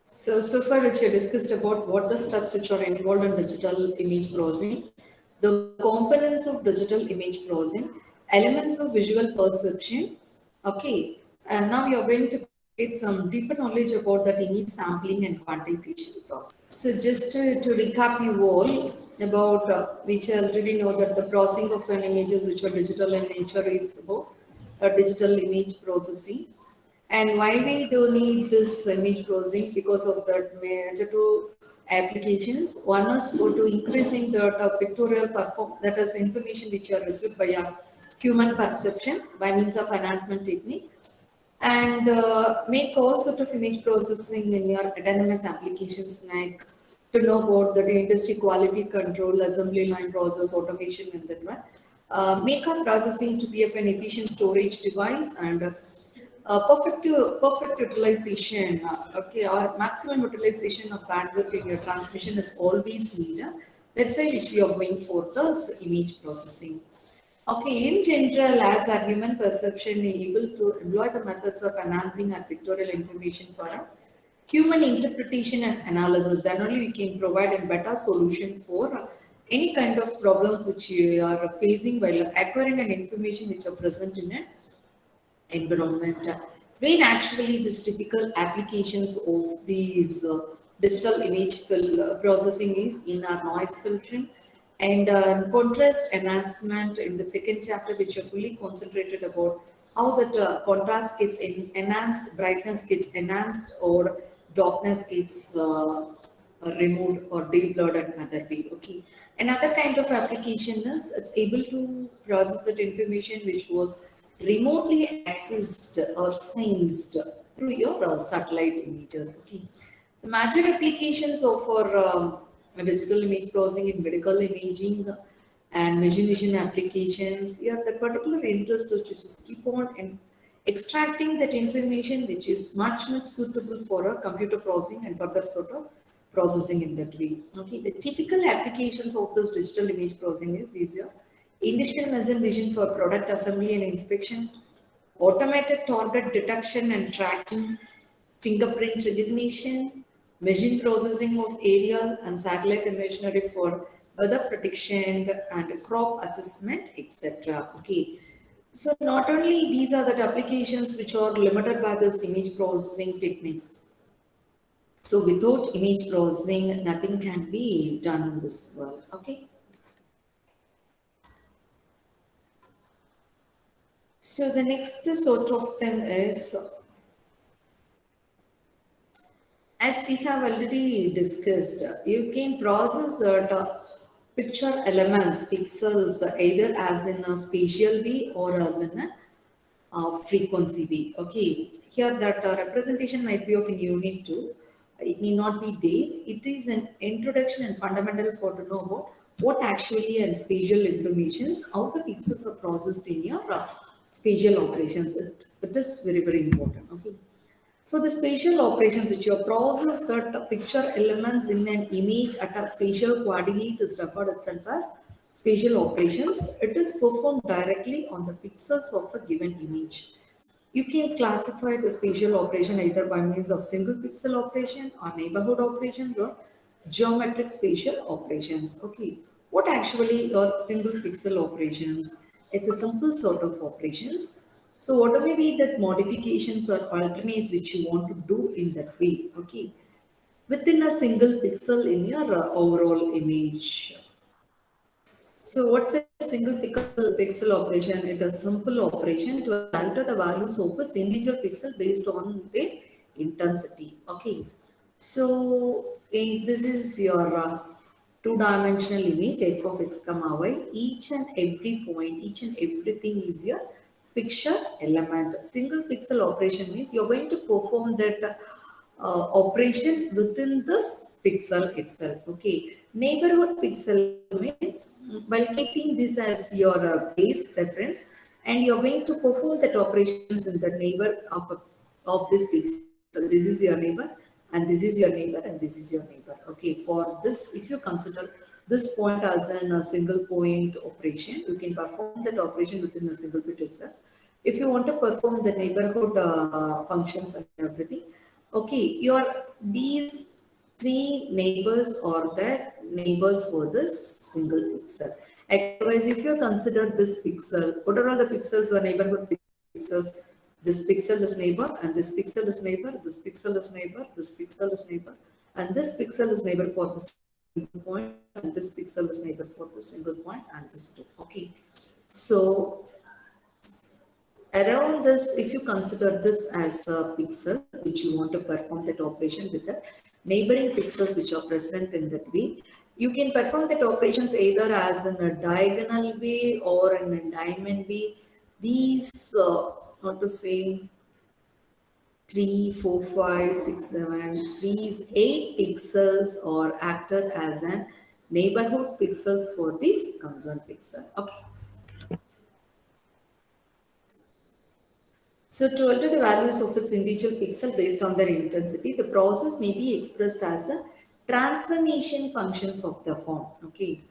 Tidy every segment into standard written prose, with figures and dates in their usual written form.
So far which you discussed about what the steps which are involved in digital image processing, the components of digital image processing, elements of visual perception, okay, and now you're going to get some deeper knowledge about that image sampling and quantization process. So just to recap you all about which I already know that the processing of an images which are digital in nature is about digital image processing. And why we do need this image processing? Because of that major two applications. One is for to increasing the pictorial perform, that is information which are received by a human perception by means of enhancement technique, and make all sort of image processing in your autonomous applications, like to know about the industry quality control, assembly line process, automation, and that one. Make our processing to be of an efficient storage device and perfect utilization. Okay, or maximum utilization of bandwidth in your transmission is always needed. That's why which we are going for this image processing. Okay, in general, as our human perception is able to employ the methods of enhancing our pictorial information for our human interpretation and analysis, then only we can provide a better solution for any kind of problems which you are facing while acquiring an information which are present in an environment. When actually these typical applications of these digital image processing is in our noise filtering and contrast enhancement in the second chapter, which are fully concentrated about how that contrast gets enhanced, brightness gets enhanced, or darkness gets removed or de-blurred another way. Okay. Another kind of application is it's able to process that information which was remotely accessed or sensed through your satellite images. Okay. The major applications of our digital image processing in medical imaging and machine vision applications, yeah, the particular interest is to just keep on and extracting that information which is much suitable for a computer processing and further sort of processing in that way. Okay, the typical applications of this digital image processing is these are industrial machine vision for product assembly and inspection, automated target detection and tracking, fingerprint recognition, machine processing of aerial and satellite imagery for weather prediction and crop assessment, etc. Okay. So not only these are the applications which are limited by this image processing techniques. So without image processing, nothing can be done in this world. Okay. So the next sort of thing is, as we have already discussed, you can process the picture elements, pixels, either as in a spatial way or as in a frequency way. Okay, here that representation might be of a unit 2. It need not be there. It is an introduction and fundamental for to know about what actually and spatial informations, how the pixels are processed in your spatial operations. It is very important. Okay. So the spatial operations which you process that picture elements in an image at a spatial coordinate is referred itself as spatial operations. It is performed directly on the pixels of a given image. You can classify the spatial operation either by means of single pixel operation or neighborhood operations or geometric spatial operations. Okay, what actually are single pixel operations? It's a simple sort of operations. So whatever may be that modifications or alternates which you want to do in that way, okay, within a single pixel in your overall image. So what's a single pixel operation? It is a simple operation to alter the values of a individual pixel based on the intensity. Okay. So this is your two-dimensional image f of x comma y. Each and every point, each and everything is your picture element. Single pixel operation means you're going to perform that operation within this pixel itself. Okay. Neighborhood pixel means while keeping this as your base reference, and you're going to perform that operations in the neighbor of this pixel. This is your neighbor, and this is your neighbor, and this is your neighbor. Okay, for this, if you consider this point as a single point operation, you can perform that operation within a single bit itself. If you want to perform the neighborhood functions and everything, Okay, your these three neighbors are the neighbors for this single pixel. Otherwise, if you consider this pixel, what are all the pixels or neighborhood pixels? This pixel is neighbor, and this pixel is neighbor, this pixel is neighbor, this pixel is neighbor, and this pixel is neighbor for the single point, and this pixel is neighbor for the single point, and this two. Okay, so around this, if you consider this as a pixel which you want to perform that operation with the neighboring pixels which are present in that way, you can perform that operations either as in a diagonal way or in a diamond way. These what to say, 3 4 5 6 7, these 8 pixels are acted as an neighborhood pixels for this concerned pixel. Okay. So to alter the values of its individual pixel based on their intensity, the process may be expressed as a transformation functions of the form. Okay.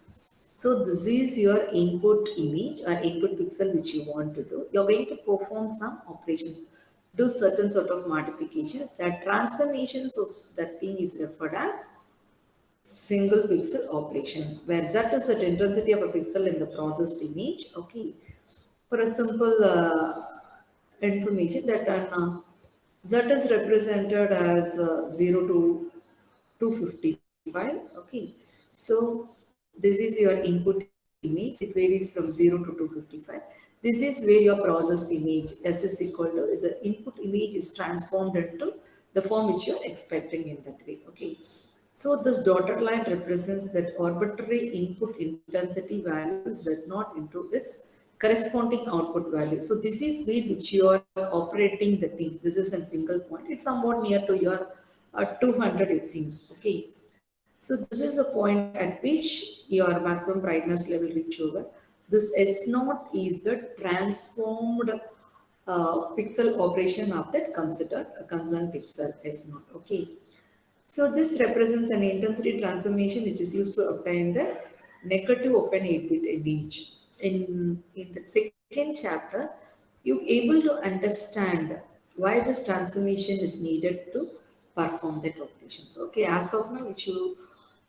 So this is your input image or input pixel which you want to do. You're going to perform some operations, do certain sort of modifications. That transformations of that thing is referred as single pixel operations, where Z is the intensity of a pixel in the processed image. Okay. For a simple information that an Z is represented as 0 to 255. Okay, so this is your input image. It varies from 0 to 255. This is where your processed image S is equal to the input image is transformed into the form which you are expecting in that way. Okay, so this dotted line represents that arbitrary input intensity value Z naught into its corresponding output value. So this is where which you are operating the things. This is a single point. It's somewhat near to your 200 it seems. Okay. So this is a point at which your maximum brightness level reach over. This S naught is the transformed pixel operation of that considered concerned pixel S naught. Okay. So this represents an intensity transformation which is used to obtain the negative of an 8-bit image. In the second chapter, you're able to understand why this transformation is needed to perform that operations. Okay, as of now, which you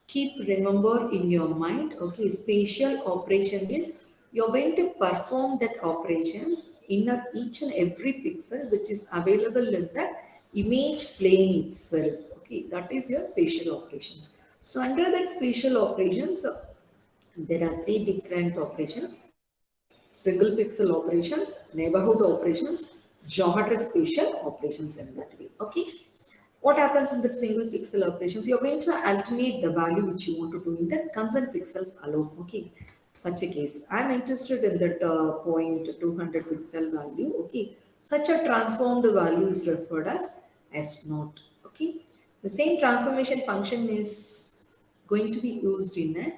keep remember in your mind. Okay, spatial operation is you're going to perform that operations in each and every pixel which is available in that image plane itself. Okay, that is your spatial operations. So under that spatial operations, there are three different operations: single pixel operations, neighborhood operations, geometric spatial operations in that way. Okay. What happens in the single pixel operations? You're going to alternate the value which you want to do in the concerned pixels alone. Okay. Such a case. I'm interested in that point 200 pixel value. Okay. Such a transformed value is referred as S naught. Okay. The same transformation function is going to be used in a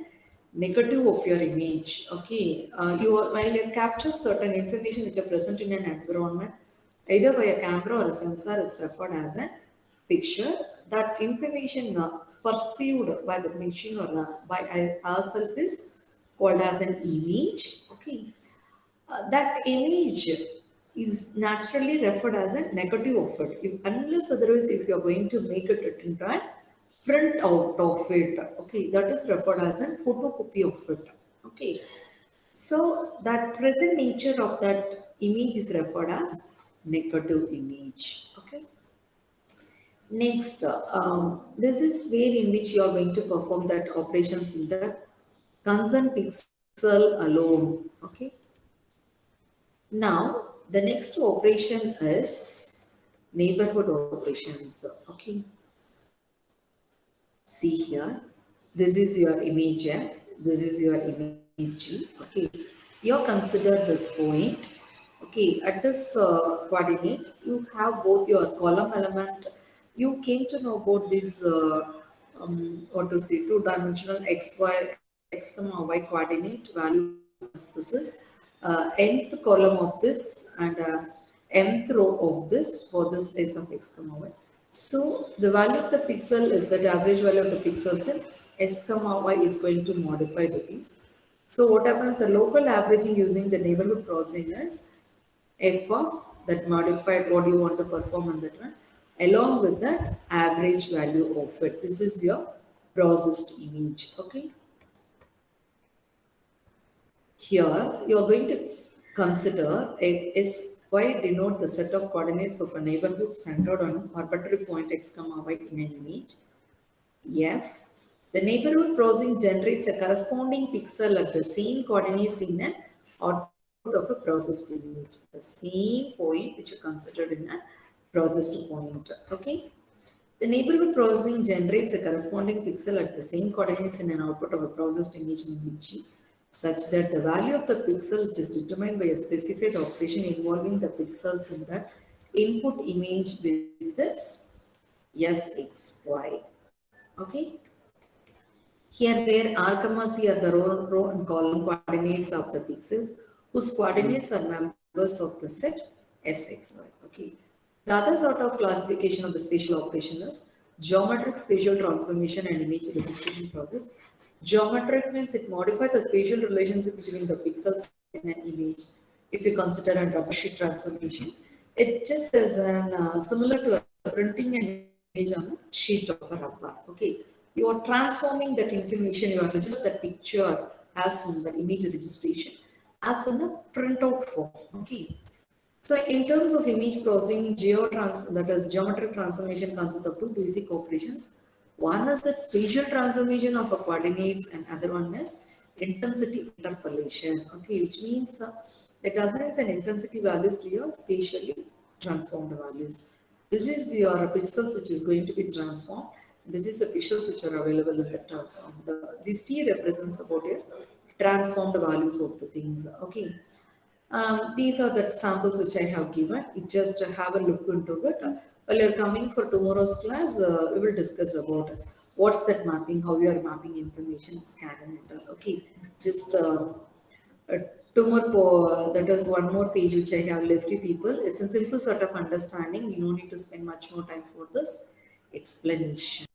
negative of your image. Okay, while you capture certain information which are present in an environment, either by a camera or a sensor, is referred as a picture. That information perceived by the machine or by ourselves is called as an image. Okay, that image is naturally referred as a negative of it. Unless otherwise, if you are going to make it into a print out of it, okay, that is referred as a photocopy of it. Okay, so that present nature of that image is referred as negative image. Okay. Next, this is way in which you are going to perform that operations in the concerned pixel alone. Okay. Now, the next operation is neighborhood operations. Okay. See here, this is your image F, this is your image G. Okay. You consider this point. Okay. At this coordinate, you have both your column element. You came to know about this, what to say, two-dimensional x comma y coordinate value possess nth column of this and mth row of this for this s of x comma y. So the value of the pixel is that average value of the pixels in s comma y is going to modify the things. So what happens? The local averaging using the neighborhood processing is f of that modified what you want to perform on that one along with the average value of it. This is your processed image. Okay. Here, you are going to consider a SY denote the set of coordinates of a neighborhood centered on an arbitrary point x comma y in an image. F. The neighborhood processing generates a corresponding pixel at the same coordinates in an output of a processed image. The same point which you considered in a processed point. Okay. The neighborhood processing generates a corresponding pixel at the same coordinates in an output of a processed image in image G, such that the value of the pixel, which is determined by a specified operation involving the pixels in the input image with this SXY. Okay. Here where R comma C are the row and column coordinates of the pixels, whose coordinates are members of the set SXY. Okay. The other sort of classification of the spatial operation is geometric spatial transformation and image registration process. Geometric means it modifies the spatial relationship between the pixels in an image. If you consider a rubber sheet transformation, it just is an, similar to a printing an image on a sheet of a rubber. Okay, you are transforming that information, you are registering that picture as in the image registration as in a printout form. Okay. So in terms of image processing, that is geometric transformation consists of two basic operations. One is that spatial transformation of a coordinates and other one is intensity interpolation. Okay, which means it assigns an intensity values to your spatially transformed values. This is your pixels which is going to be transformed. This is the pixels which are available in the transform. This T represents about your transformed values of the things. Okay. These are the samples which I have given. You just have a look into it. While you're coming for tomorrow's class, we will discuss about what's that mapping, how you are mapping information, scan and enter. Okay, just two more, that is one more page which I have left you people. It's a simple sort of understanding. You don't need to spend much more time for this explanation.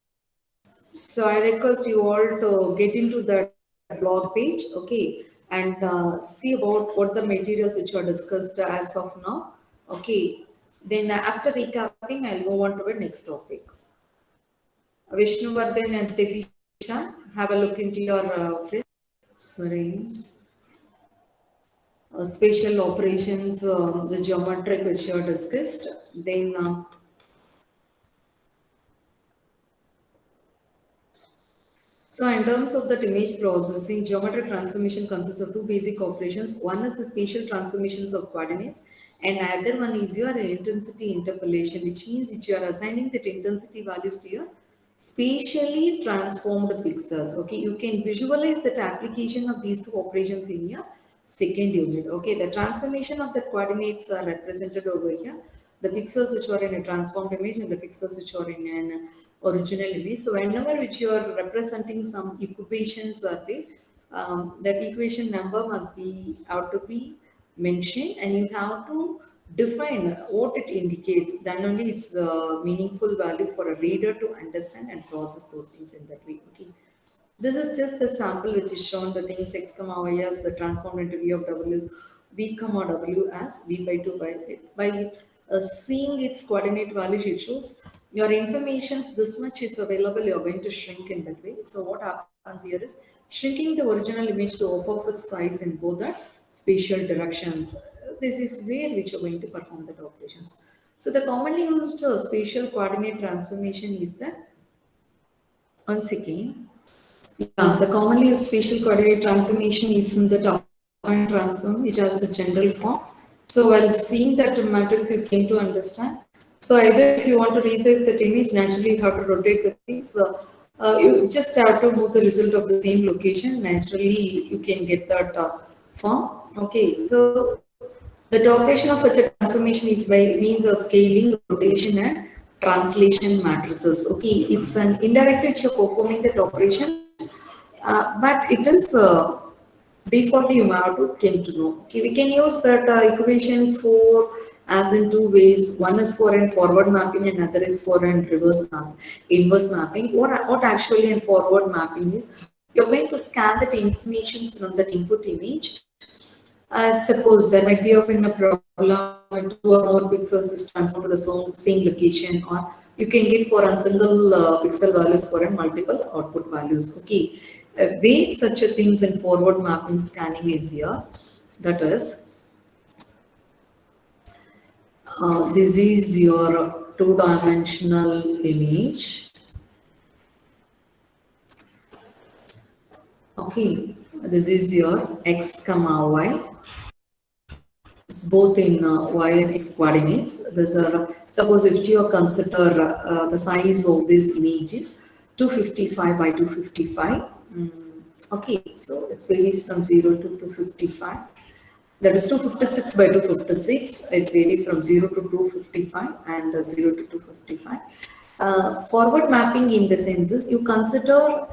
So I request you all to get into that blog page, okay, and see about what the materials which are discussed as of now, okay. Then after recapping, I'll move on to the next topic. Vishnuvardhan and Steffi Shan, have a look into your spatial operations, the geometric which you are discussed. Then so in terms of that image processing, geometric transformation consists of two basic operations. One is the spatial transformations of coordinates, and other one is your intensity interpolation, which means that you are assigning that intensity values to your spatially transformed pixels. Okay, you can visualize that application of these two operations in your second unit. Okay, the transformation of the coordinates are represented over here. The pixels which are in a transformed image and the pixels which are in an original image. So whenever which you are representing some equations are there, that equation number must be out to be mentioned, and you have to define what it indicates. Then only it's a meaningful value for a reader to understand and process those things in that way. Okay. This is just the sample which is shown the things x comma y as the transformed into v of w, v comma w as v by 2 by seeing its coordinate values, it shows your informations this much is available, you're going to shrink in that way. So what happens here is shrinking the original image to offer of its size in both the spatial directions. This is where which you're going to perform that operations. So the commonly used spatial coordinate transformation is that, once again, yeah, the commonly used spatial coordinate transformation is in the top point transform, which has the general form. So while seeing that matrix, you came to understand. So either if you want to resize that image, naturally you have to rotate the things. You just have to move the result of the same location. Naturally, you can get that form. Okay, so the operation of such a transformation is by means of scaling, rotation, and translation matrices. Okay, it's an indirect way of performing that operation, but it is defaultly you have to came to know. Okay, we can use that equation for as in two ways. One is for an forward mapping and other is for an inverse mapping. What actually in forward mapping is, you're going to scan that information from that input image Suppose there might be often a problem when two or more pixels is transformed to the same location, or you can get for a single pixel values for a multiple output values. Okay, way such a things in forward mapping scanning is here. That is, this is your two-dimensional image. Okay, this is your x comma y. It's both in y and x coordinates. These are, suppose if you consider the size of this image is 255 by 255. Okay, so it varies from 0 to 255. That is 256 by 256. It varies from 0 to 255 and 0 to 255. Forward mapping in the sense is you consider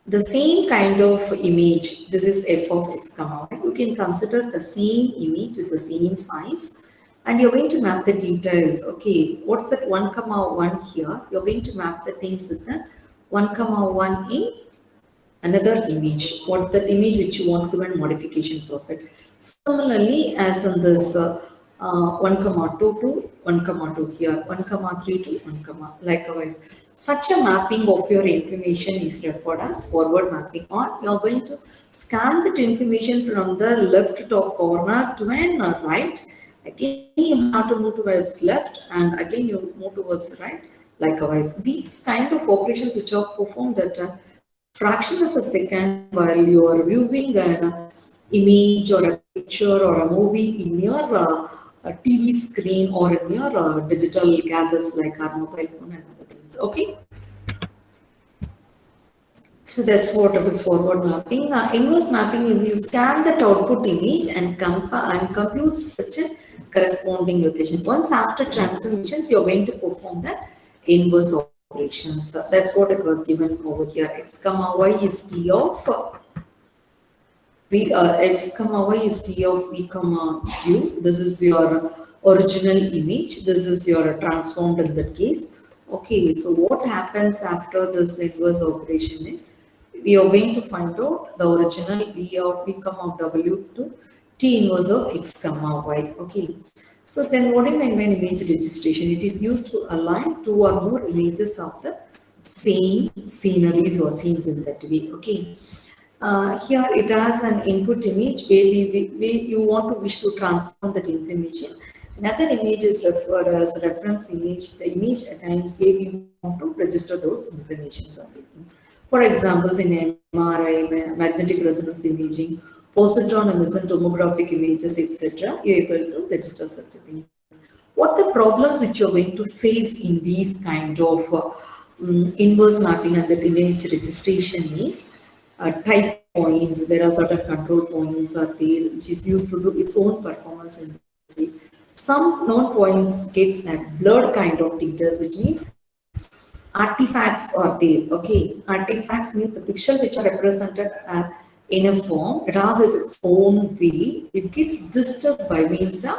the same kind of image. This is f of x comma y. You can consider the same image with the same size, and you're going to map the details. Okay, what's that 1 comma 1 here? You're going to map the things with the 1 comma 1 in another image. What that image which you want to do and modifications of it. Similarly, as in this 1 comma 2 to 1 comma 2 here, 1 comma 3 to 1 comma, likewise. Such a mapping of your information is referred as forward mapping, or you're going to scan that information from the left top corner to an right. Again, you have to move towards left, and again you move towards right. Likewise, these kind of operations which are performed at a fraction of a second while you are viewing an image or a picture or a movie in your TV screen or in your digital gadgets like our mobile phone and other things. Okay. So that's what it is forward mapping. Inverse mapping is you scan that output image and compute such a corresponding location. Once after transformations, you're going to perform the inverse operations. That's what it was given over here. X comma y is t of x comma y is t of v comma u. This is your original image. This is your transformed in that case. Okay, so what happens after this inverse operation is we are going to find out the original v of v comma w to t inverse of x comma y. Okay, so then what do you mean by image registration? It is used to align two or more images of the same sceneries or scenes in that way. Okay. Here it has an input image where you want to wish to transform that information. Another image is referred as a reference image. The image against where you want to register those informations or things. For examples, in MRI, magnetic resonance imaging, positron emission tomographic images, etc., you're able to register such a thing. What the problems which you're going to face in these kind of inverse mapping and the image registration is type points. There are certain control points are there which is used to do its own performance in the way. Some known points gets a blurred kind of details, which means artifacts are there. Okay, artifacts means the pixel which are represented in a form. It has its own way. It gets disturbed by means of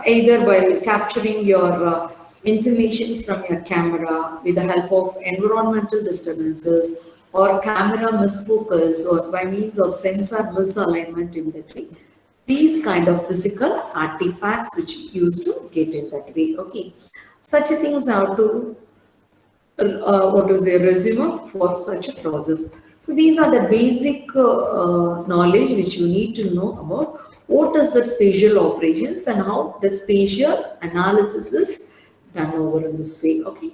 either by capturing your information from your camera with the help of environmental disturbances, or camera misfocus, or by means of sensor misalignment in that way. These kind of physical artifacts which you used to get in that way. Okay, such things are to what is a resume for such a process. So these are the basic knowledge which you need to know about what is that spatial operations and how that spatial analysis is done over in this way. Okay,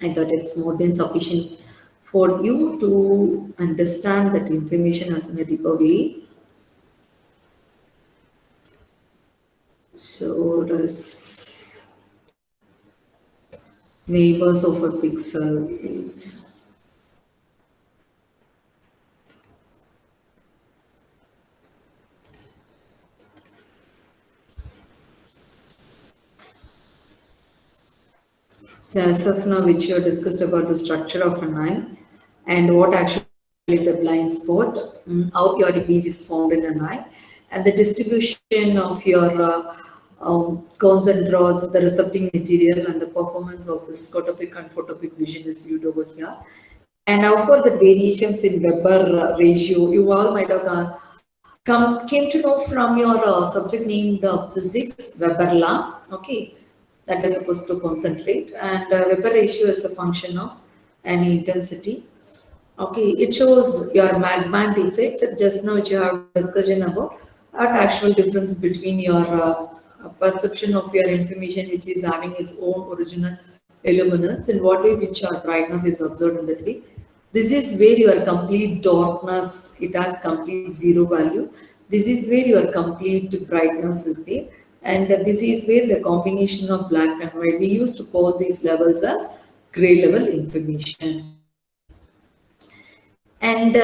I thought it's more than sufficient for you to understand that information as in a deeper way. So does neighbors of a pixel. So as of now, which you have discussed about the structure of an eye and what actually the blind spot, how your image is formed in an eye, and the distribution of your cones and rods, the recepting material, and the performance of the scotopic and photopic vision is viewed over here. And now for the variations in Weber ratio, you all might have came to know from your subject named physics, Weber law, okay, that is supposed to concentrate, and Weber ratio is a function of any intensity. Okay, it shows your Magband effect. Just now you have discussion about what actual difference between your perception of your information, which is having its own original illuminance, and what way which your brightness is observed in that way. This is where your complete darkness, it has complete zero value. This is where your complete brightness is there. And this is where the combination of black and white, we used to call these levels as gray level information. And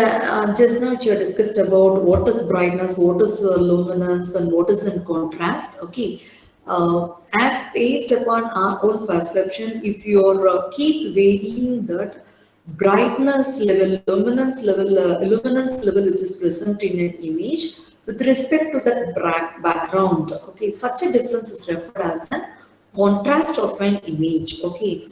just now you discussed about what is brightness, what is luminance, and what is in contrast. Okay, as based upon our own perception, if you keep varying that brightness level, luminance level which is present in an image with respect to that background, okay, such a difference is referred as a contrast of an image. Okay,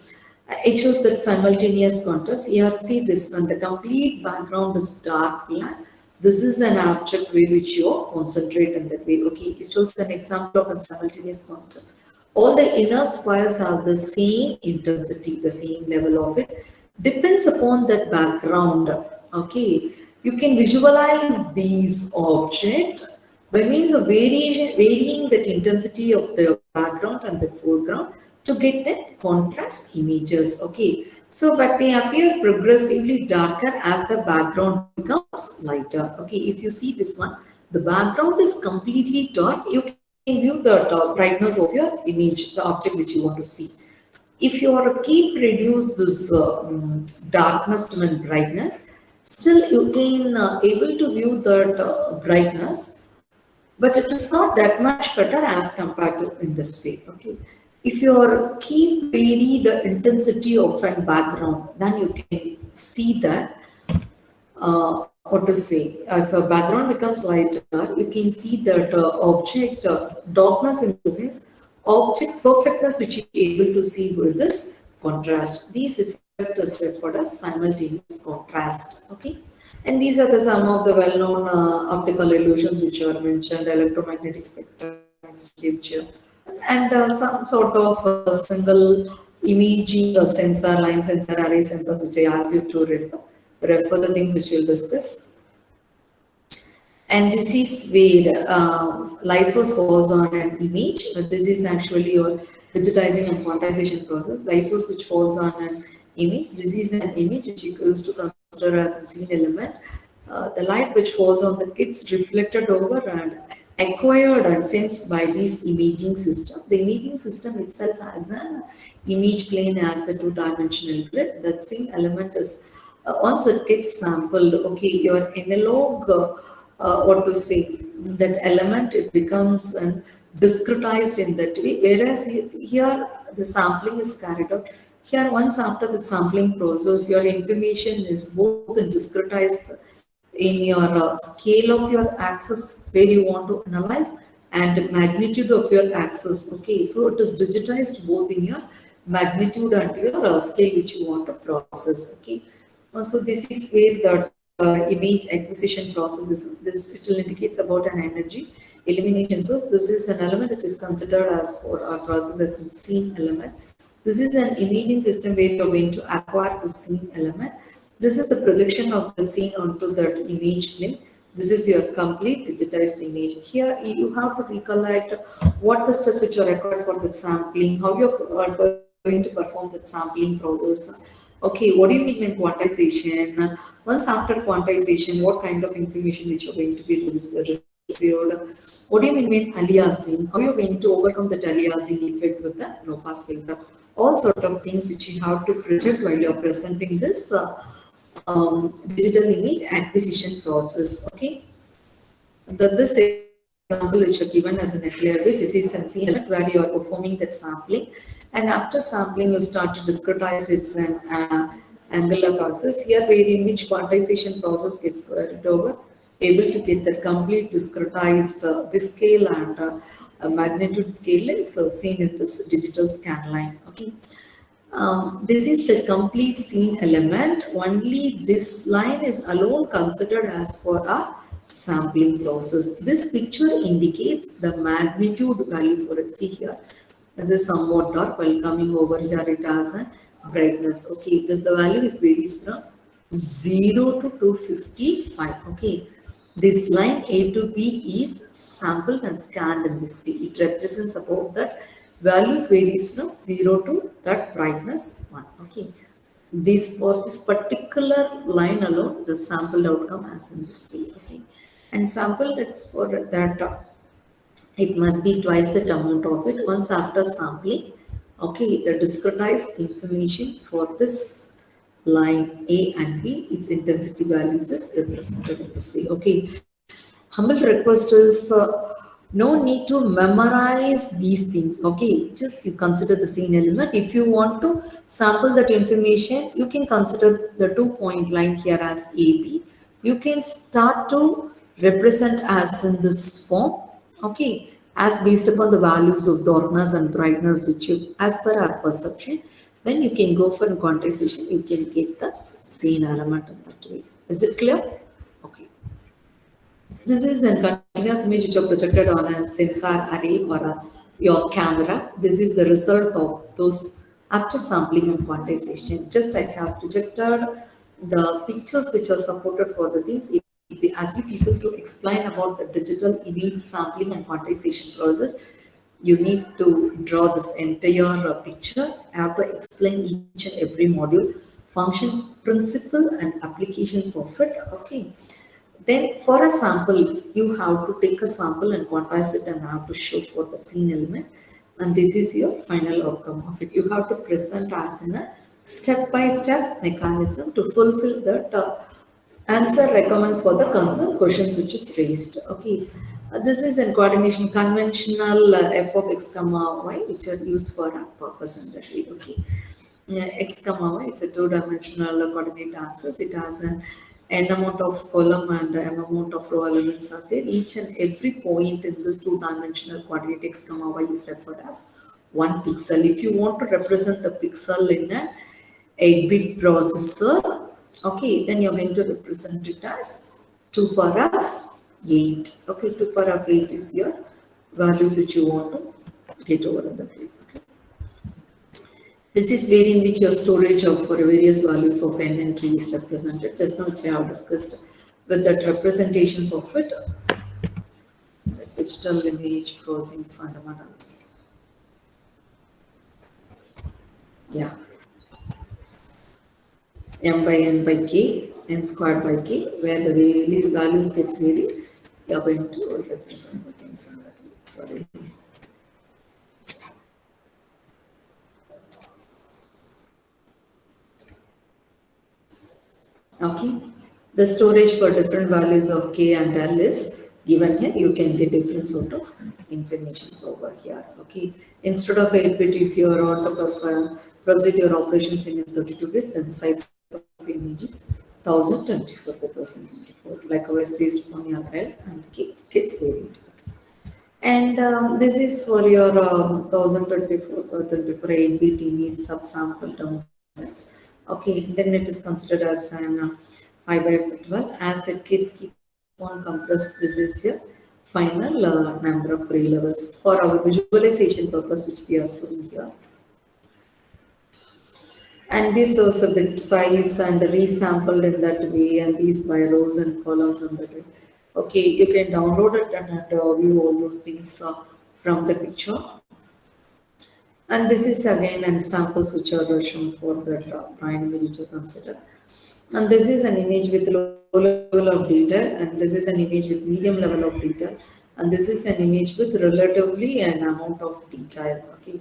it shows that simultaneous contrast. Here, see this one, the complete background is dark black. This is an object way which you concentrate in that way. Okay, it shows an example of a simultaneous contrast. All the inner squares have the same intensity, the same level of it. Depends upon that background. Okay, you can visualize these objects by means of varying that intensity of the background and the foreground to get the contrast images. Okay, so but they appear progressively darker as the background becomes lighter. Okay, if you see this one, the background is completely dark. You can view the brightness of your image, the object which you want to see. If you are keep reduce this darkness to brightness, still you can able to view that brightness, but it is not that much better as compared to in this way. Okay, if you are keep vary the intensity of a background, then you can see that what to say, if a background becomes lighter, you can see that object darkness in the sense object perfectness which you are able to see with this contrast. These effects are referred as simultaneous contrast. Okay, and these are the some of the well-known optical illusions which are mentioned: electromagnetic spectrum, sculpture, and some sort of single imaging sensor, line sensor, array sensors, which I ask you to refer the things which we'll discuss. And this is where light source falls on an image. This is actually your digitizing and quantization process. Light source which falls on an image. This is an image which you used to consider as a scene element. The light which falls on that gets reflected over and acquired and sensed by this imaging system. The imaging system itself has an image plane as a two-dimensional grid. That same element is once it gets sampled. Okay, your analog. What to say, that element, it becomes discretized in that way, whereas here the sampling is carried out. Here, once after the sampling process, your information is both discretized in your scale of your axis where you want to analyze and magnitude of your axis. Okay, so it is digitized both in your magnitude and your scale which you want to process. Okay, so this is where the image acquisition process is. This it will indicates about an energy elimination source. This is an element which is considered as for our process as a scene element. This is an imaging system where you are going to acquire the scene element. This is the projection of the scene onto that image plane. This is your complete digitized image. Here you have to recollect what the steps which are required for the sampling, how you are going to perform the sampling process. Okay, what do you mean by quantization? Once after quantization, what kind of information which are going to be received? What do you mean by aliasing? How you are going to overcome that aliasing effect with the low-pass filter? All sort of things which you have to project while you are presenting this digital image acquisition process. Okay, this example which are given as an clear way, this is a scene element where you are performing that sampling, and after sampling you start to discretize its angle of axis. Here where in which quantization process gets carried over, able to get that complete discretized this scale and magnitude scale is seen in this digital scan line. Okay, this is the complete scene element. Only this line is alone considered as for a sampling process. This picture indicates the magnitude value for it. See here, this is somewhat dark while coming over here it has a brightness. Okay, this the value is varies from 0 to 255. Okay, this line A to B is sampled and scanned in this way. It represents about that values varies from 0 to that brightness 1. Okay, this for this particular line alone, the sample outcome as in this way. Okay, and sample it's for that it must be twice the amount of it once after sampling. Okay, the discretized information for this line A and B, its intensity values is represented in this way. Okay, humble request is no need to memorize these things. Okay, just you consider the scene element. If you want to sample that information, you can consider the 2 point line here as AB. You can start to represent as in this form. Okay, as based upon the values of darkness and brightness, which you, as per our perception, then you can go for quantization. You can get the scene element in that way. Is it clear? Okay. This is a continuous image which are projected on a sensor array or your camera. This is the result of those after sampling and quantization. Just I have projected the pictures which are supported for the things. If they ask you people to explain about the digital image sampling and quantization process, you need to draw this entire picture. I have to explain each and every module, function, principle, and applications of it. Okay. Then for a sample, you have to take a sample and quantize it and have to show for the scene element. And this is your final outcome of it. You have to present as in a step-by-step mechanism to fulfill that answer recommends for the concern questions which is raised. Okay, this is in coordination conventional f of x comma y, which are used for a purpose in that way. Okay, x comma y, it's a two-dimensional coordinate axis. It has an n amount of column and m amount of row elements are there. Each and every point in this two-dimensional coordinate x comma y is referred as one pixel. If you want to represent the pixel in a 8-bit processor, okay, then you're going to represent it as 2 power of 8. Okay, 2 power of 8 is your values which you want to get over in the plate. Okay. This is where in which your storage of for various values of n and k is represented. Just now which I have discussed with that representations of it, the digital image processing fundamentals. Yeah. M by n by k, n squared by k, where the values gets varied, you are going to represent the things in that way. Sorry. Okay, the storage for different values of k and l is given here. You can get different sort of informations over here. Okay, instead of 8-bit, if you are on top of proceed your operations in 32-bit, then the size of the image is 1024 by 1024. Likewise, based upon your L and K, gets varied. And this is for your 1024 by 1024 8-bit image subsample downsize. Okay, then it is considered as an 5 by 12. As it gets keep on compressed, this is your final number of pre levels for our visualization purpose, which we are showing here. And this also bit size and resampled in that way, and these by rows and columns in that way. Okay, you can download it and view all those things from the picture. And this is again and samples which are shown for that brine image which are considered. And this is an image with low level of detail, and this is an image with medium level of detail, and this is an image with relatively an amount of detail. Okay.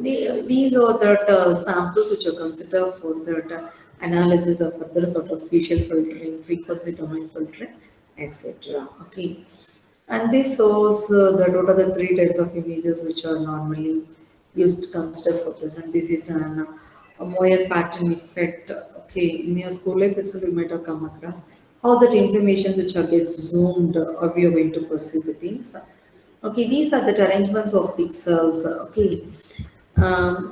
These are the samples which are considered for the analysis of further sort of spatial filtering, frequency domain filtering, etc. Okay, and this shows that what are the 3 types of images which are normally used to consider for this, and this is a Moyer pattern effect. Okay, in your school life, it's you might have come across how that information which are gets zoomed, how we are going to perceive the things. Okay, these are the arrangements of pixels. Okay,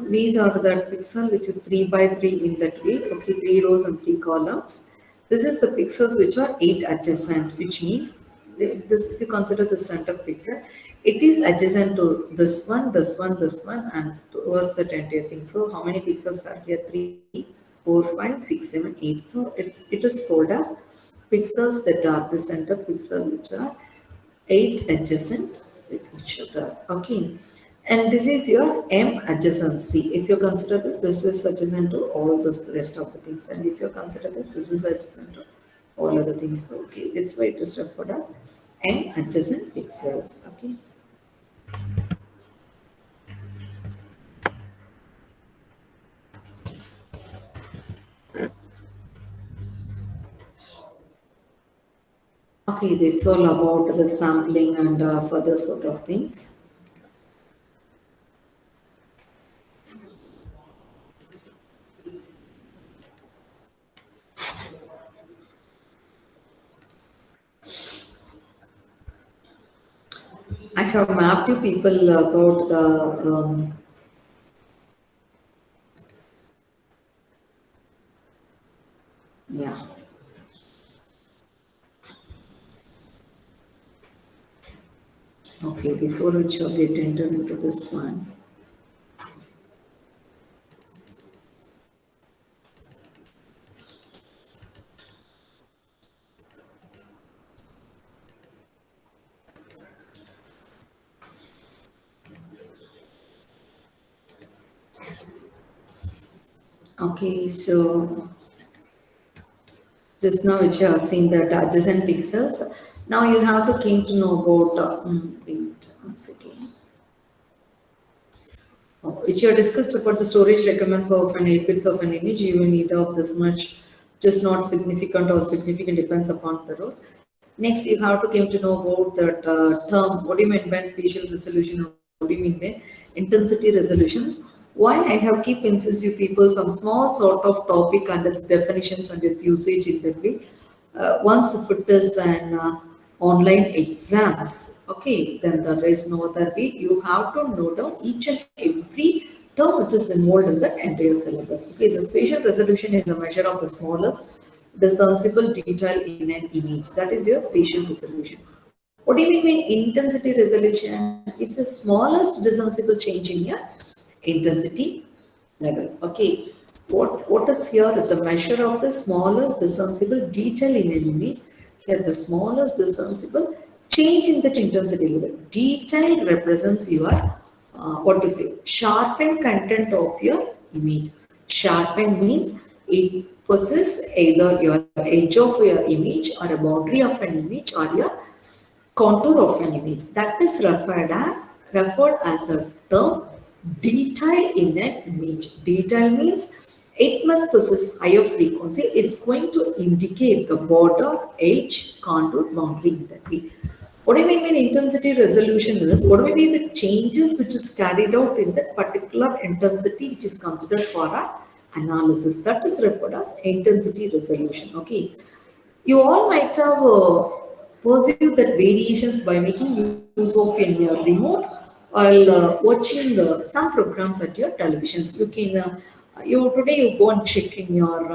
these are the pixel which is 3 by 3 in that way. Okay, 3 rows and 3 columns. This is the pixels which are 8 adjacent, which means this, if you consider the center pixel, it is adjacent to this one, this one, this one, and towards the 20th thing. So how many pixels are here? 3, 4, 5, 6, 7, 8. So it is called as pixels that are the center pixel, which are 8 adjacent with each other. Okay. And this is your M adjacency. If you consider this, this is adjacent to all those rest of the things. And if you consider this, this is adjacent to all other things. Okay. That's why it is referred as M adjacent pixels. Okay. Okay. That's all about the sampling and further sort of things. I have mapped you people about the yeah. Okay, before which you get entered into this one. Okay, so just now which you have seen that adjacent pixels. Now you have to came to know about, wait, once again. Which you have discussed about the storage requirements of an 8 bits of an image. You will need of this much, just not significant or significant depends upon the role. Next, you have to came to know about that term. What do you mean by spatial resolution? What do you mean by intensity resolutions? Why I have keep insist you people some small sort of topic and its definitions and its usage in that way. Once if it is an online exams, okay, then there is no other way. You have to note down each and every term which is involved in the entire syllabus. Okay, the spatial resolution is the measure of the smallest discernible detail in an image. That is your spatial resolution. What do you mean by intensity resolution? It's the smallest discernible change in your intensity level. Okay. What is here? It's a measure of the smallest discernible detail in an image. Here, the smallest discernible change in that intensity level. Detail represents your what to say, sharpened content of your image. Sharpened means it possesses either your edge of your image or a boundary of an image or your contour of an image. That is referred as a term detail in an image. Detail means it must possess higher frequency. It's going to indicate the border, edge, contour, boundary in that way. What do I mean by intensity resolution is what do I mean the changes which is carried out in that particular intensity which is considered for a analysis. That is referred as intensity resolution. Okay. You all might have perceived that variations by making use of in your remote while watching some programs at your televisions. You can you today you go and check in your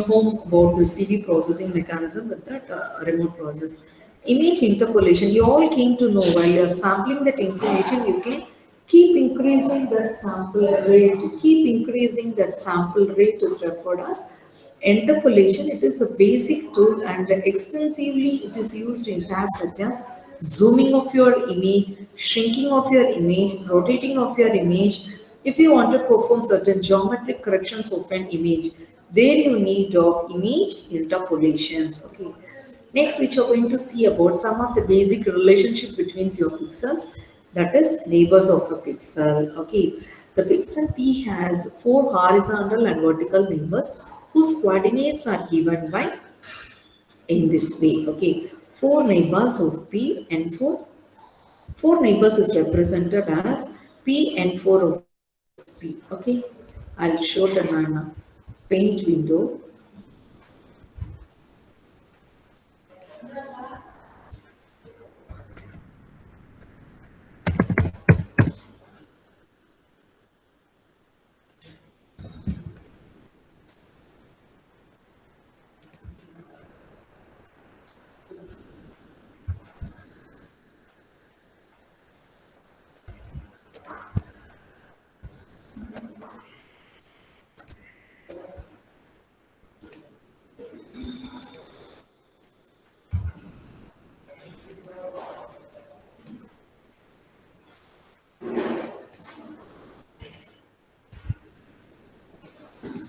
home about this TV processing mechanism with that remote process. Image interpolation, you all came to know while you're sampling that information, you can keep increasing that sample rate. Keep increasing that sample rate is referred as interpolation. It is a basic tool and extensively it is used in tasks such as zooming of your image, shrinking of your image, rotating of your image. If you want to perform certain geometric corrections of an image, there you need of image interpolations. Okay. Next, which you're going to see about some of the basic relationship between your pixels, that is neighbors of a pixel. Okay. The pixel P has four horizontal and vertical neighbors whose coordinates are given by in this way. Okay. Four neighbors of P and four neighbors is represented as P and 4 of P. Okay. I'll show them on a paint window.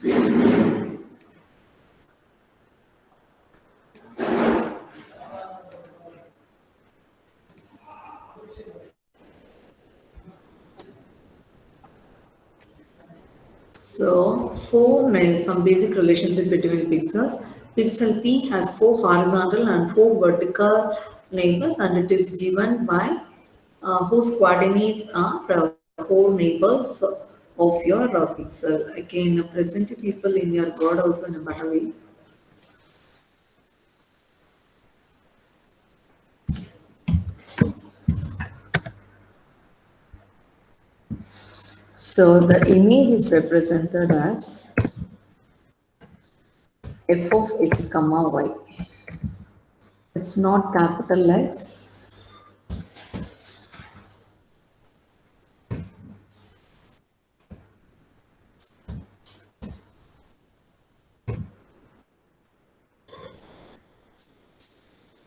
So, some basic relationship between pixels. Pixel P has four horizontal and four vertical neighbors, and it is given by whose coordinates are four neighbors of your pixel. I can present to people in your board also in a better way. So, the image is represented as f of x comma y. It's not capital X.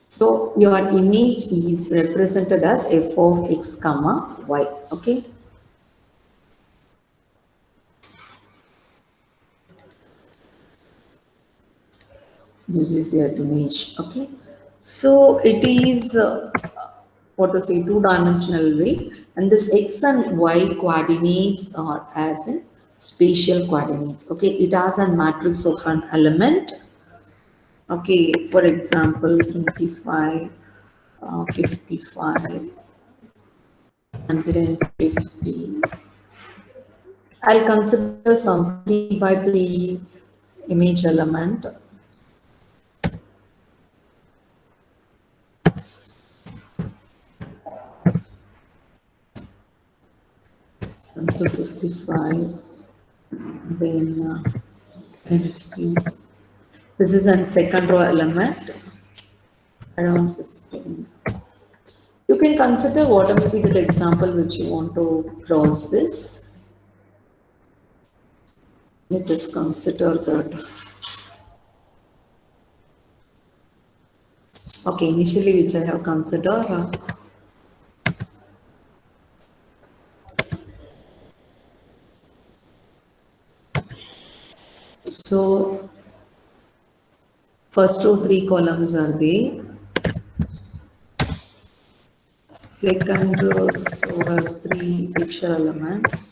So your image is represented as f of x comma y. Okay. This is your image. Okay. So it is what to say, two-dimensional way, and this x and y coordinates are as in spatial coordinates. Okay. It has a matrix of an element. Okay. For example, 25, 55, 150. I'll consider some 3 by 3 image element. So 255, then entity. This is a second row element, around 15. You can consider whatever be the example which you want to process. Let us consider that. Okay, initially which I have considered. So first row three columns are there. Second row so has three picture elements.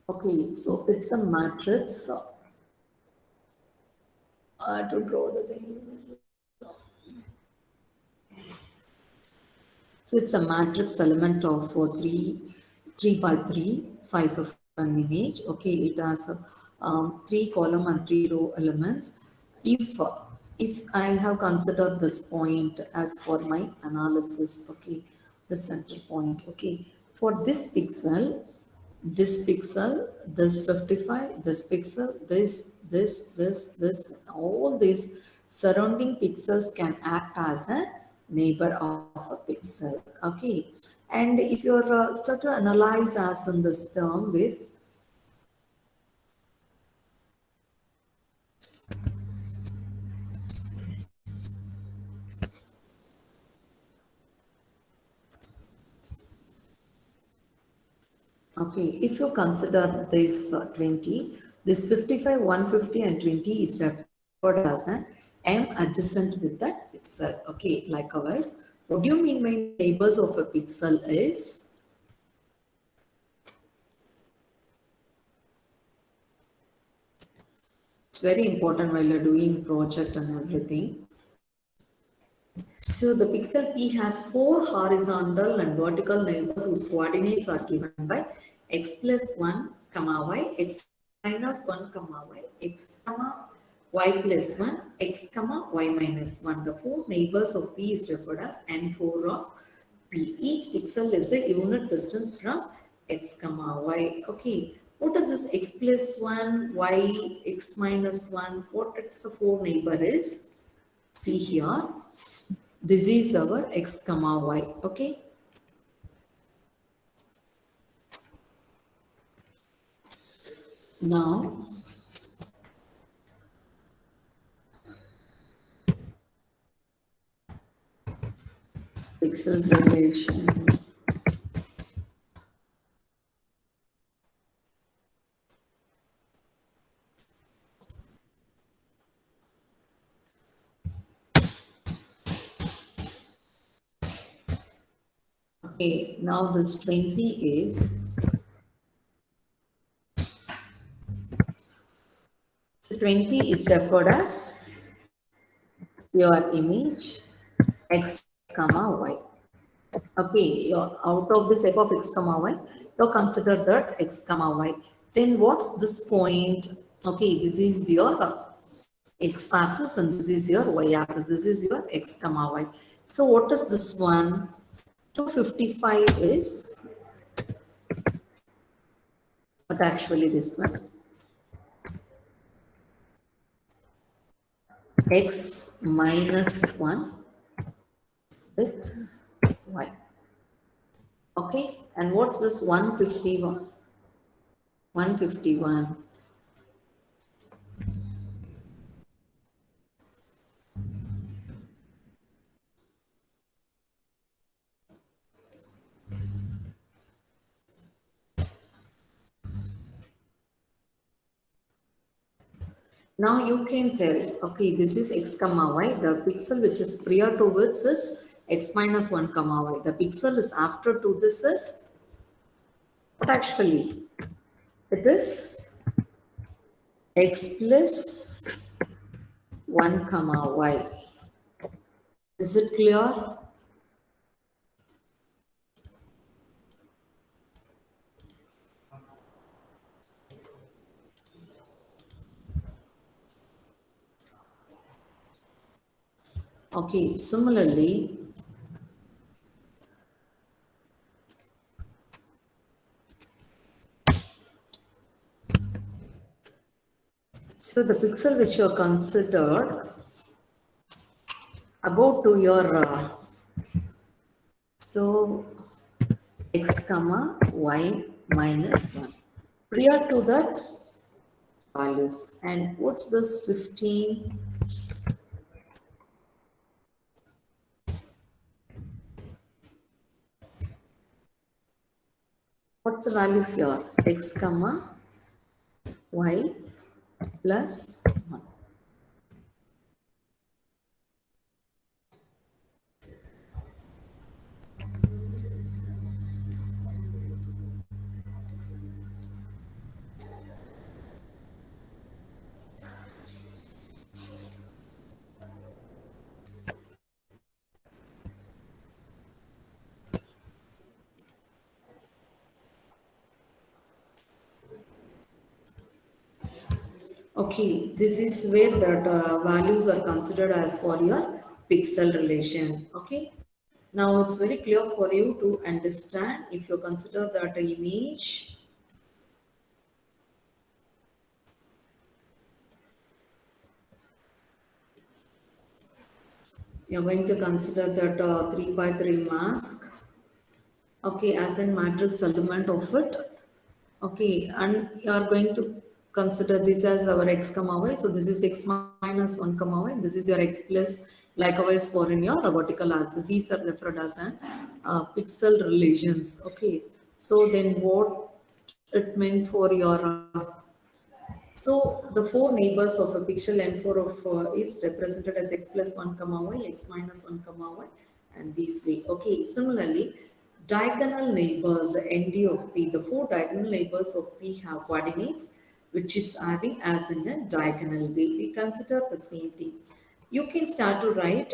Okay, so it's a matrix to draw the thing. So it's a matrix element of 3 by 3 size of an image. Okay, it has three column and three row elements. If I have considered this point as for my analysis, okay, the center point. Okay, for this pixel, this 55, this pixel, this, all these surrounding pixels can act as a neighbor of a pixel. Okay, and if you're start to analyze as in this term with okay, if you consider this 20, this 55, 150 and 20 is referred as an M adjacent with that pixel. Okay, likewise, what do you mean by neighbors of a pixel is? It's very important while you're doing project and everything. So the pixel P has four horizontal and vertical neighbors whose coordinates are given by x plus 1 comma y, x minus 1 comma y, x comma y plus 1, x comma y minus 1. The four neighbors of P is referred as N4 of P. Each pixel is a unit distance from x comma y. Okay, what is this x plus 1, y, x minus 1? What it's a four neighbor is? See here. This is our x comma y. Okay. Now, pixel relation. Okay, now this 20 is, so 20 is referred as your image x comma y. Okay, you're out of this f of x comma y, you consider that x comma y. Then what's this point? Okay, this is your x axis and this is your y axis. This is your x comma y. So what is this one? 255 is, but actually this one, x minus 1 with y. Okay, and what's this 151? 151. Now you can tell, okay, this is x comma y. The pixel which is prior to which is x minus 1 comma y. The pixel is after to this is, but actually it is x plus 1 comma y. Is it clear? Okay, similarly, so the pixel which you are considered about to your, so x comma y minus 1. Prior to that values. And what's this 15? What's the value here? X comma y plus 1. Okay, this is where the values are considered as for your pixel relation. Okay, now it's very clear for you to understand if you consider that image. You're going to consider that 3 by 3 mask, okay, as a matrix element of it. Okay, and you are going to consider this as our x comma y. So this is x minus 1 comma y. This is your x plus, likewise for in your vertical axis. These are referred as an pixel relations. Okay, so then what it meant for your, so the four neighbors of a pixel n4 of is represented as x plus 1 comma y, x minus 1 comma y, and this way. Okay, similarly, diagonal neighbors nd of p, the four diagonal neighbors of p have coordinates which is having as in a diagonal way. We consider the same thing. You can start to write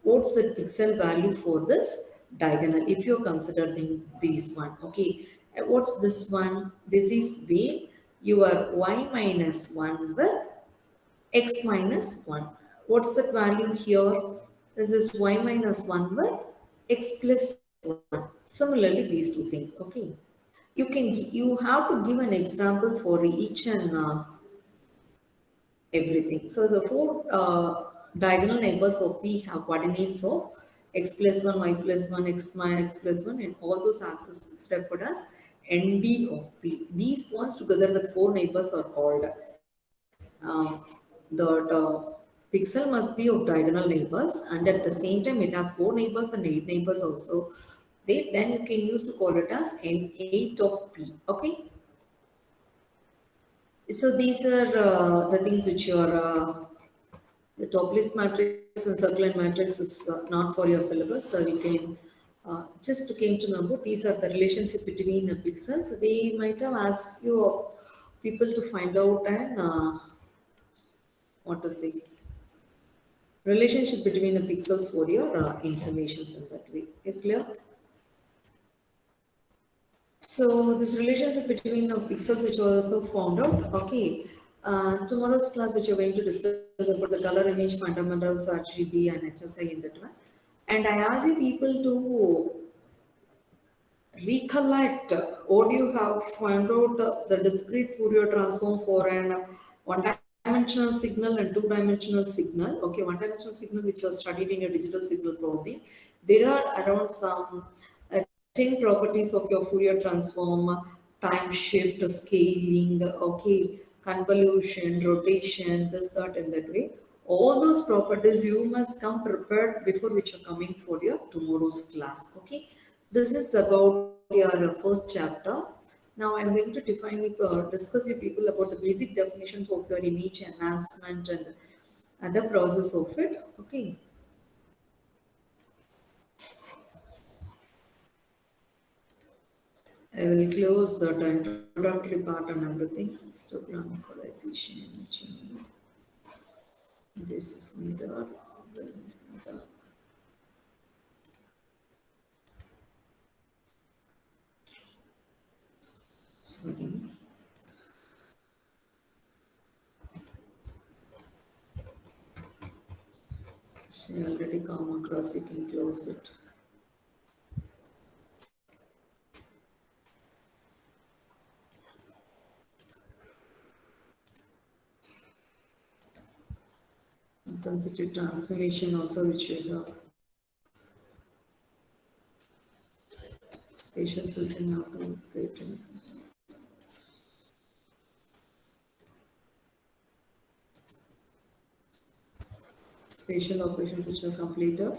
what's the pixel value for this diagonal if you're considering this one. Okay, what's this one? This is way your y minus 1 with x minus 1. What's the value here? This is y minus 1 with x plus 1. Similarly, these two things. Okay. You have to give an example for each and everything. So the four diagonal neighbors of P have coordinates of x plus 1, y plus 1, x minus x plus 1, and all those axes is referred as ND of P. These points together with four neighbors are called the pixel must be of diagonal neighbors, and at the same time it has four neighbors and eight neighbors also. Then you can use to call it as N8 of P. Okay. So these are the things which are the top list matrix and circular matrix is not for your syllabus. So you can just came to know about these are the relationship between the pixels. They might have asked you people to find out and what to say relationship between the pixels for your informations in that way. You clear? So this relationship between the pixels which was also found out. Okay. Tomorrow's class which you're going to discuss about the color image fundamentals, RGB and HSI in that one. And I ask you people to recollect what you have found out the discrete Fourier transform for an one-dimensional signal and two-dimensional signal. Okay, one-dimensional signal which was studied in your digital signal processing. There are around some 10 properties of your Fourier transform, time shift, scaling, okay, convolution, rotation, this, that, and that way. All those properties you must come prepared before which are coming for your tomorrow's class. Okay, this is about your first chapter. Now I'm going to discuss with people about the basic definitions of your image enhancement and other process of it. Okay. I will close the introductory part and everything. Histogram equalization, imaging. This is neither. This is neither. Sorry. So you already come across, you can close it. Intensity transformation also which we have. Spatial filtering how to create it. Spatial operations which are completed.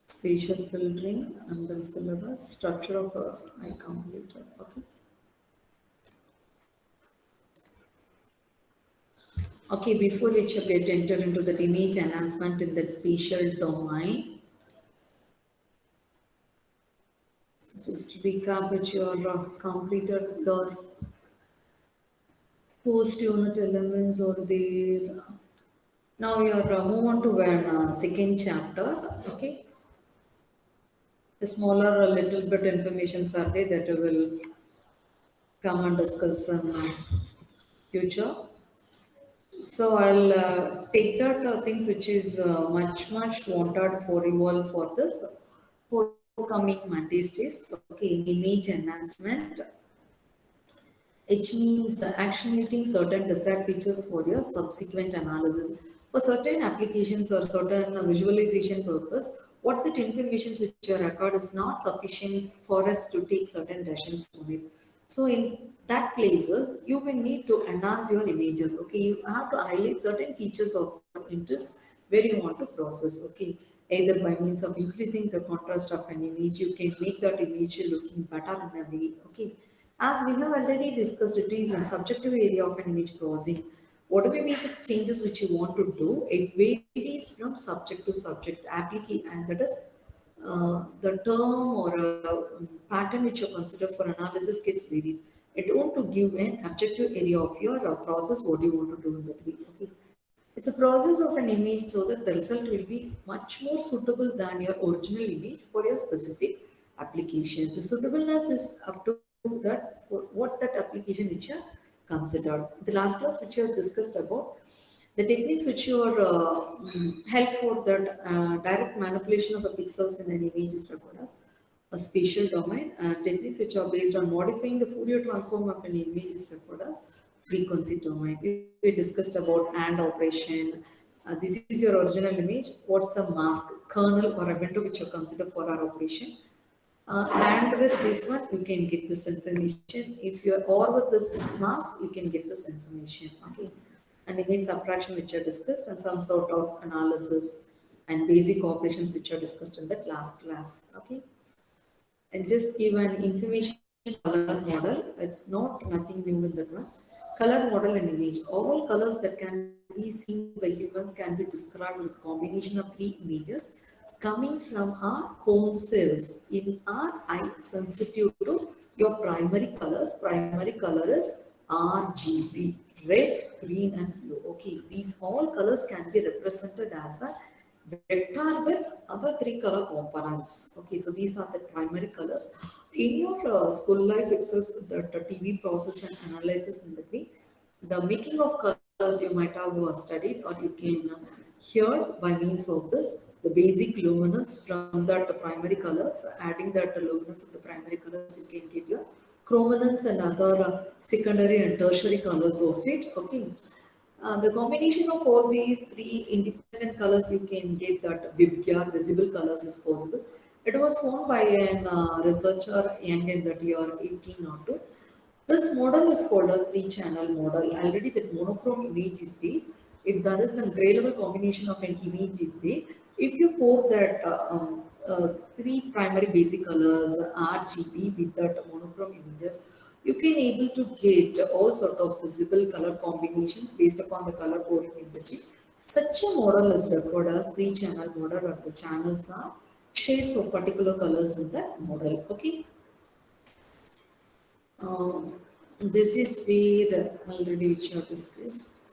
Spatial filtering and then syllabus. Structure of a I completed. Okay. Okay, before which you get entered into that image enhancement in that spatial domain, just recap which you are completed your post unit elements or there. Now you are move on to one second chapter. Okay, the smaller little bit informations are there that we will come and discuss in future. So I'll take that things which is much wanted for you all for this forthcoming Monday's test. Okay, image enhancement, which means actionating certain desired features for your subsequent analysis. For certain applications or certain visualization purpose, what that information which you record is not sufficient for us to take certain decisions from it. So in that places, you will need to enhance your images. Okay, you have to highlight certain features of interest where you want to process. Okay, either by means of increasing the contrast of an image, you can make that image looking better in a way. Okay, as we have already discussed, it is a subjective area of an image processing. Whatever be the changes which you want to do, it varies from subject to subject, and that is the term or pattern which you consider for analysis gets varied. It don't to give an objective area of your process, what you want to do in that way. Okay. It's a process of an image so that the result will be much more suitable than your original image for your specific application. The suitableness is up to that for what that application which you considered. The last class which you have discussed about the techniques which you are help for that direct manipulation of the pixels in an image is referred as a spatial domain. Techniques which are based on modifying the Fourier transform of an image is referred as frequency domain. We discussed about AND operation. This is your original image. What's the mask, kernel, or a window which you consider for our operation? And with this one, you can get this information. If you're or with this mask, you can get this information. Okay. And image subtraction, which are discussed, and some sort of analysis and basic operations, which are discussed in the class. Okay. And just give an information color model. It's not nothing new in that one. Color model and image. All colors that can be seen by humans can be described with combination of three images coming from our cone cells in our eye sensitive to your primary colors. Primary color is RGB, red, green, and blue. Okay, these all colors can be represented as a vector with other three color components. Okay, so these are the primary colors. In your school life itself, the TV process and analysis in between, the making of colors you might have studied, or you can hear by means of this, the basic luminance from that primary colors, adding that luminance of the primary colors, you can get your chrominance and other secondary and tertiary colors of it. Okay. The combination of all these three independent colors, you can get that Vibgyor visible colors is possible. It was found by an researcher young in that year 1802. This model is called as three-channel model. Already that monochrome image is there. If there is a gray level combination of an image is there, if you put that three primary basic colors RGB with that monochrome images, you can able to get all sort of visible color combinations based upon the color coding in between. Such a model is referred as three-channel model, or the channels are shades of particular colors in that model. Okay. Um, this is where already which are discussed.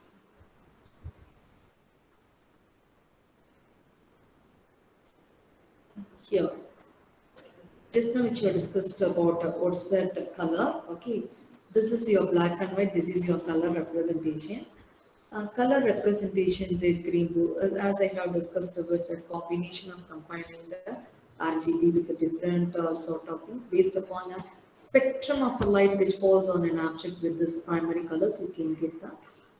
Here, just now which you discussed about what's that color. Okay, this is your black and white. This is your color representation. Color representation, red, green, blue. As I have discussed about that combination of combining the RGB with the different sort of things based upon a spectrum of a light which falls on an object with this primary colors, you can get the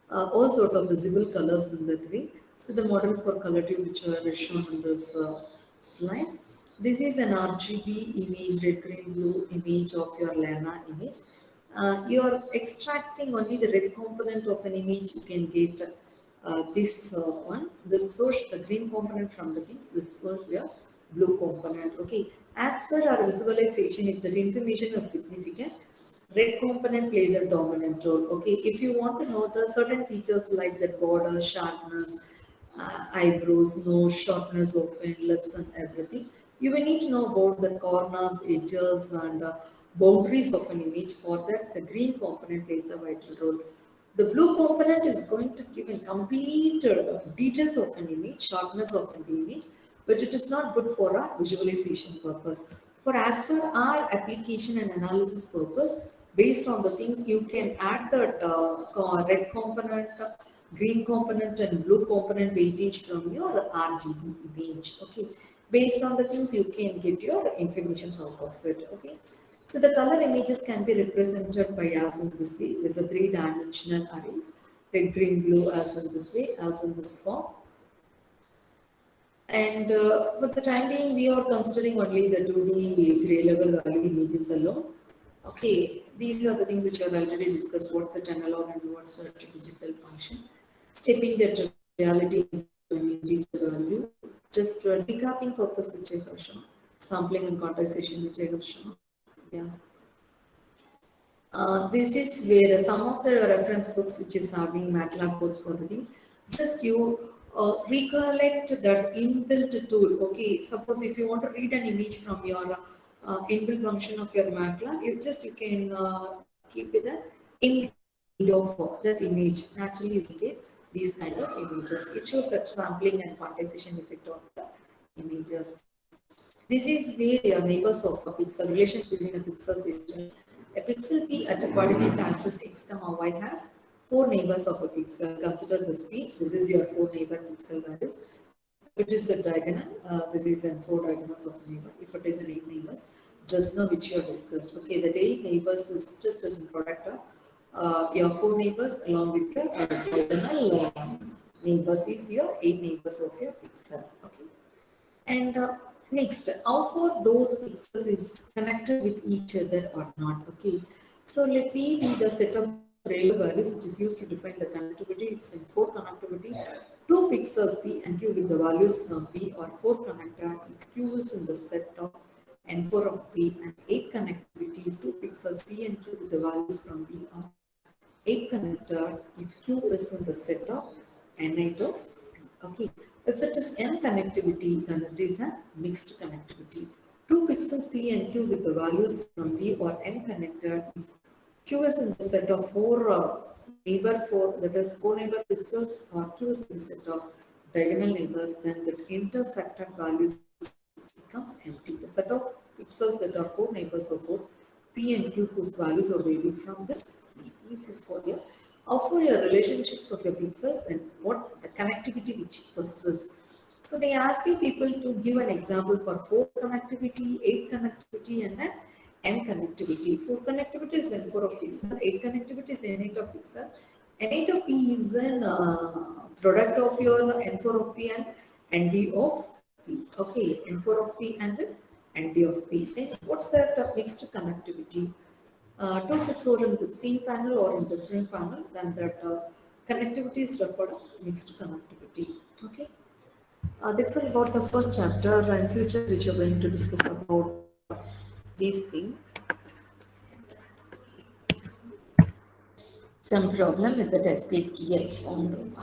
all sort of visible colors in that way. So the model for color tube which is shown in this slide. This is an RGB image, red, green, blue image of your Lana image. You are extracting only the red component of an image. You can get this one, this source, the green component from the things, this source here, blue component. Okay, as per our visualization, if the information is significant, red component plays a dominant role. Okay, if you want to know the certain features like the border, sharpness, eyebrows, nose, shortness of lips, and everything, you will need to know about the corners, edges, and boundaries of an image. For that, the green component plays a vital role. The blue component is going to give a complete details of an image, sharpness of an image, but it is not good for our visualization purpose. For as per our application and analysis purpose, based on the things, you can add that red component, green component, and blue component weightage from your RGB image. Okay, based on the things, you can get your information out of it. Okay. So the color images can be represented by as in this way. There's a three-dimensional arrays, red, green, blue as in this way, as in this form. And for the time being, we are considering only the 2D gray level value images alone. Okay, these are the things which are already discussed. What's the analog and what's the digital function? Stepping the reality into an integer value. Just for recapping purpose, which I have shown. Sampling and quantization, which I have shown. Yeah. This is where some of the reference books which is having MATLAB codes for the things, just you recollect that inbuilt tool. Okay, suppose if you want to read an image from your inbuilt function of your MATLAB, you can keep it an inbuilt of that image. Naturally, you can get these kind of images. It shows that sampling and quantization effect of the images. This is where your neighbors of a pixel, relation between a pixel is a pixel P at a coordinate axis x comma y has four neighbors of a pixel. Consider this P. This is your four neighbor pixel values. If it is a diagonal, this is in four diagonals of a neighbor. If it is an eight neighbors, just now which you have discussed. Okay, the eight neighbors is just as a product of your four neighbors along with your diagonal neighbors is your eight neighbors of your pixel. Okay, and Next, how far those pixels is connected with each other or not. Okay, so let me be the set of Rayleigh values which is used to define the connectivity. It's in 4 connectivity. 2 pixels P and Q with the values from P or 4 connected if Q is in the set of N4 of P, and 8 connectivity if 2 pixels P and Q with the values from P are 8 connected if Q is in the set of N8 of P. Okay. If it is N connectivity, then it is a mixed connectivity. 2 pixels P and Q with the values from P or N connected if Q is in the set of 4 neighbor 4, that is 4 neighbor pixels, or Q is in the set of diagonal neighbors, then the intersected values becomes empty. The set of pixels that are 4 neighbors of both P and Q whose values are varied from this P. This is for your how for your relationships of your pixels and what the connectivity which it possesses. So they ask you people to give an example for 4 connectivity, 8 connectivity, and then N connectivity. 4 connectivity is N4 of pixel, 8 connectivity is N8 of pixel. N8 of P is an product of your N4 of P and ND of P. Okay, N4 of P and ND of P. Then what's that mixed connectivity? Two sets are in the same panel or in different panel, then that connectivity is referred as mixed connectivity. Okay, that's all about the first chapter, and future which you're going to discuss about these things. Some problem with the escape key I found.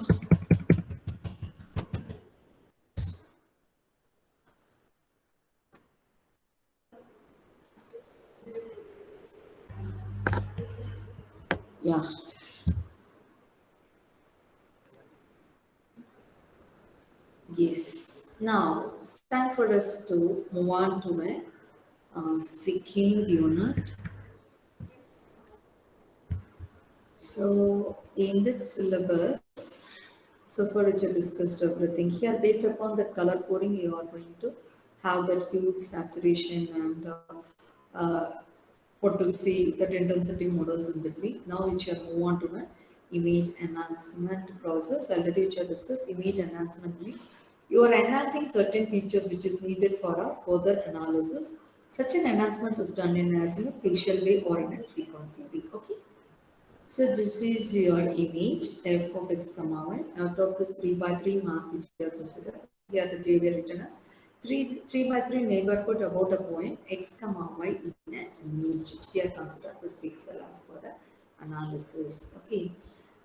Yeah. Yes. Now it's time for us to move on to a second unit. So in that syllabus, so for which I discussed everything here, based upon that color coding, you are going to have that huge saturation and what to see that intensity models in between. Now we shall move on to the image enhancement process. Already which I discussed, image enhancement means you are enhancing certain features which is needed for a further analysis. Such an enhancement is done in as in a spatial way or in a frequency way. Okay. So this is your image f of x comma y out of this 3 by 3 mask which you have considered. Here the they were written as 3 by 3 neighborhood about a point x comma y in an image which they are considered this pixel as for the analysis. Okay.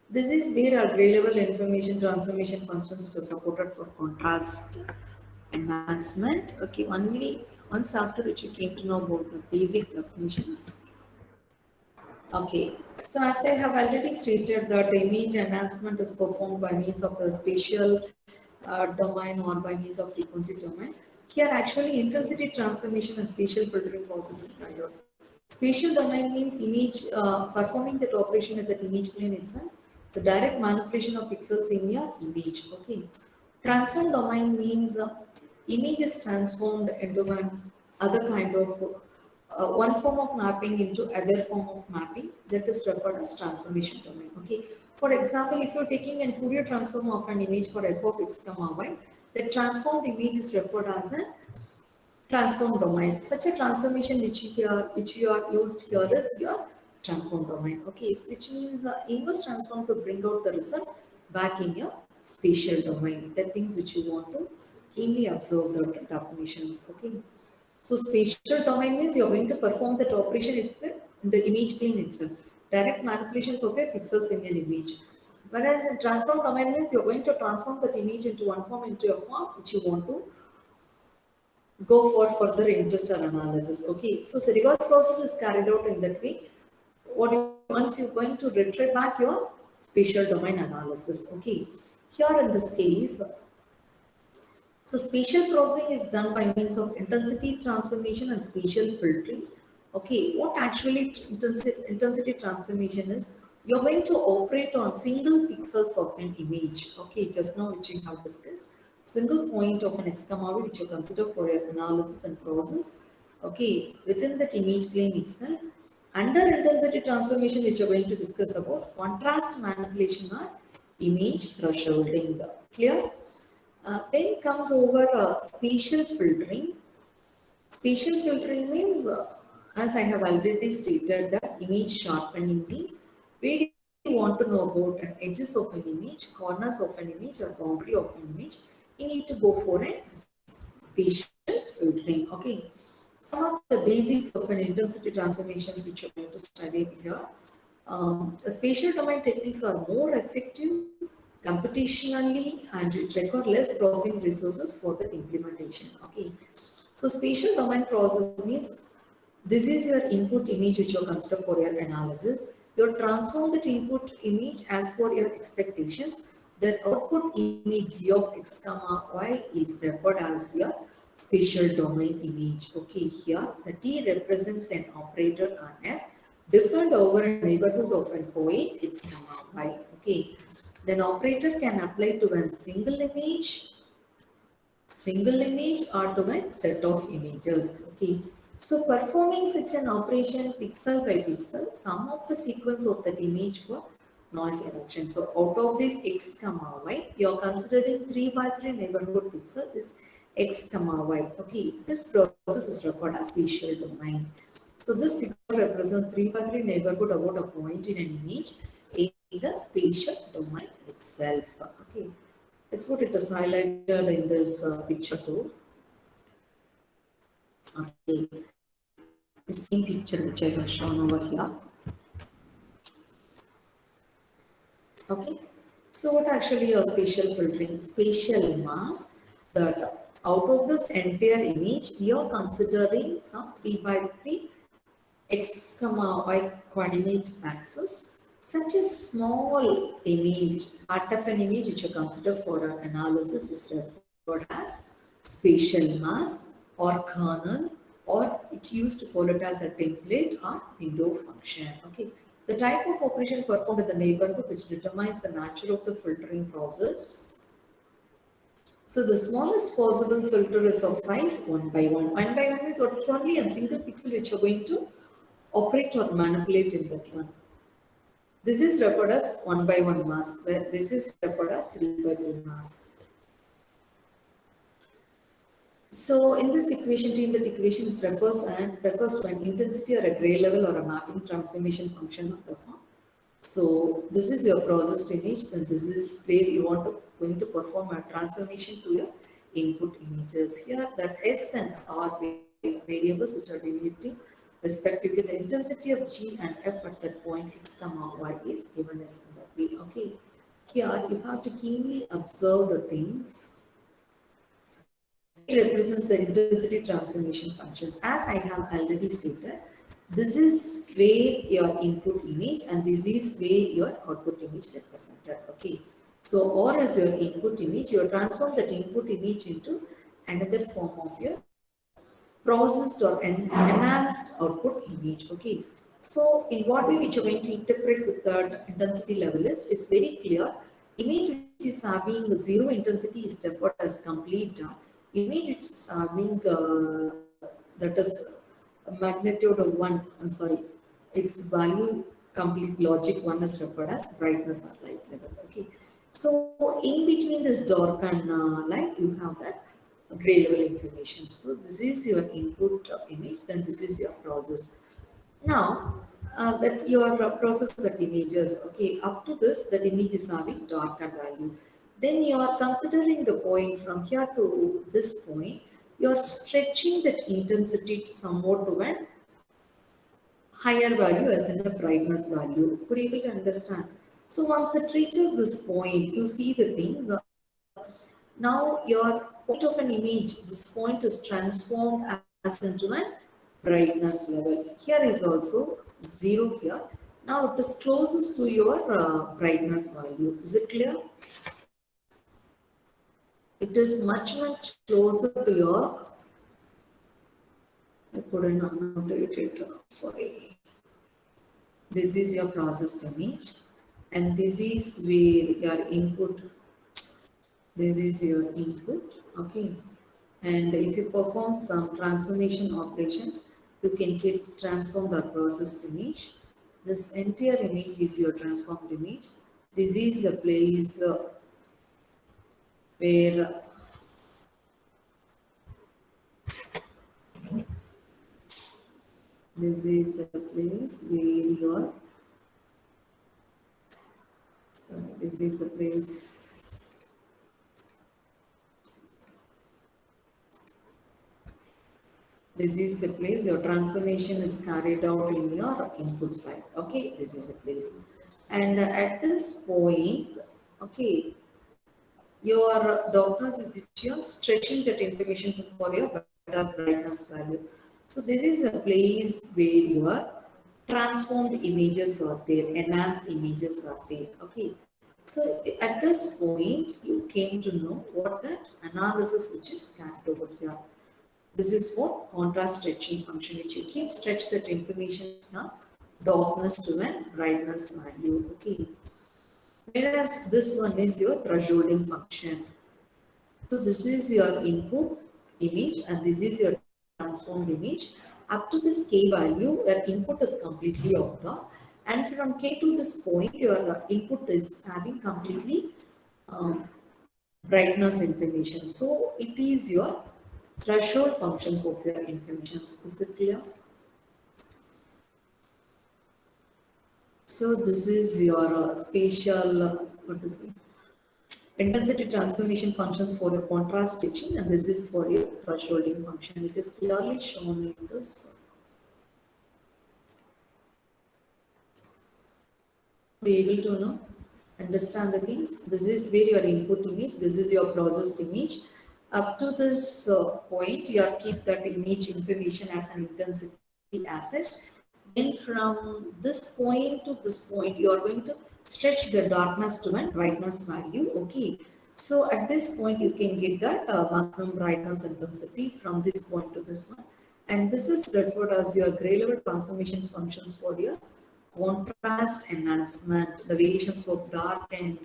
This is where our grade level information transformation functions which are supported for contrast enhancement. Okay, only once after which you came to know about the basic definitions. Okay, so as I have already stated that image enhancement is performed by means of a spatial domain or by means of frequency domain. Here actually intensity transformation and spatial filtering process is carried out. Spatial domain means image performing that operation at that image plane itself. The direct manipulation of pixels in your image. Okay. Transform domain means image is transformed into an other kind of one form of mapping into other form of mapping that is referred as transformation domain. Okay. For example, if you're taking a Fourier transform of an image for f of x comma y, the transformed image is referred as a transform domain. Such a transformation which you are used here is your transform domain. Okay, so which means inverse transform to bring out the result back in your spatial domain. The things which you want to keenly observe the definitions. Okay, so spatial domain means you are going to perform that operation in the image plane itself. Direct manipulations of a pixels in an image. Whereas in transform domain means you're going to transform that image into one form into a form which you want to go for further interest or analysis. Okay, so the reverse process is carried out in that way. Once you're going to retrieve back your spatial domain analysis. Okay, here in this case, so spatial processing is done by means of intensity transformation and spatial filtering. Okay, what actually intensity transformation is? You're going to operate on single pixels of an image. Okay, just now which we have discussed. Single point of an x comma y which you consider for your analysis and process. Okay, within that image plane itself. Under intensity transformation, which you're going to discuss about contrast manipulation or image thresholding. Clear? Then comes over spatial filtering. Spatial filtering means, as I have already stated, that image sharpening means where you want to know about edges of an image, corners of an image, or boundary of an image, you need to go for a spatial filtering. Okay. Some of the basics of an intensity transformations which you're going to study here. Spatial domain techniques are more effective computationally and it require less processing resources for that implementation. Okay. So spatial domain process means this is your input image which you consider for your analysis. You transform that input image as per your expectations. That output image g of x comma y is referred as your spatial domain image. Okay, here the T represents an operator on F defined over a neighborhood of a point x comma y. Okay, then operator can apply to a single image or to a set of images. Okay. So performing such an operation pixel by pixel, sum of the sequence of that image for noise reduction. So out of this x comma y, you are considering 3 by 3 neighborhood pixel is x comma y. Okay. This process is referred as spatial domain. So this figure represents 3 by 3 neighborhood about a point in an image in the spatial domain itself. Okay. That's what it is highlighted in this picture too. Okay, the same picture which I have shown over here. Okay, so what actually a spatial filtering? Spatial mask that out of this entire image, we are considering some 3 by 3 x comma y coordinate axis. Such a small image, part of an image which you consider for our analysis is referred as spatial mask or kernel, or it's used to call it as a template or window function. Okay, the type of operation performed in the neighborhood which determines the nature of the filtering process. So the smallest possible filter is of size 1 by 1. 1 by 1 means it's only a single pixel which you're going to operate or manipulate in that one. This is referred as 1 by 1 mask, where this is referred as 3 by 3 mask. So in this equation, in that equation, it refers to an intensity or a gray level or a mapping transformation function of the form. So this is your processed image, and this is where you want to going to perform a transformation to your input images. Here, that S and R variables which are denoting respectively the intensity of G and F at that point x comma y is given as in that way. Okay, here you have to keenly observe the things. It represents the intensity transformation functions. As I have already stated, this is where your input image and this is where your output image represented. Okay. So, or as your input image, you transform that input image into another form of your processed or enhanced output image. Okay. So, in what way which you're going to interpret with that intensity level is, it's very clear. Image which is having zero intensity is referred as complete. Image which is having that is a magnitude of 1, sorry, its value complete logic 1 is referred as brightness or light level. Okay. So, in between this dark and light, you have that gray level information. So this is your input image, then this is your process. Now that you are process that images, okay, up to this, that image is having darker value. Then you are considering the point from here to this point, you are stretching that intensity to somewhat to an higher value as in the brightness value. Could you able to understand? So once it reaches this point, you see the things. Now your point of an image, this point is transformed as into a brightness level. Here is also 0 here. Now it is closest to your brightness value. Is it clear? It is much closer to your, I couldn't annotate it, sorry. This is your processed image and this is where your input, this is your input, okay. And if you perform some transformation operations, you can get transformed or processed image. This entire image is your transformed image. This is the place where This is a place where you are, sorry, this is a place, this is a place your transformation is carried out in your input side. Okay, this is a place. And at this point, okay, your darkness is you're stretching that information for your better brightness value. So this is a place where your transformed images are there, enhanced images are there. Okay. So at this point, you came to know what that analysis which is carried over here. This is what contrast stretching function, which you keep stretch that information now darkness to an brightness value. Okay. Whereas this one is your thresholding function. So this is your input image and this is your transformed image. Up to this k value, your input is completely off dark, and from k to this point, your input is having completely um, brightness information. So it is your threshold functions of your information. Is it clear? So this is your spatial, what is it? Intensity transformation functions for your contrast stitching, and this is for your thresholding function. It is clearly shown in this. Be able to know, understand the things. This is where your input image, this is your processed image. Up to this point, you are keep that image information as an intensity asset. Then from this point to this point, you are going to stretch the darkness to a brightness value. Okay. So at this point, you can get that maximum brightness intensity from this point to this one. And this is referred as your gray level transformation functions for your contrast enhancement, the variations of dark and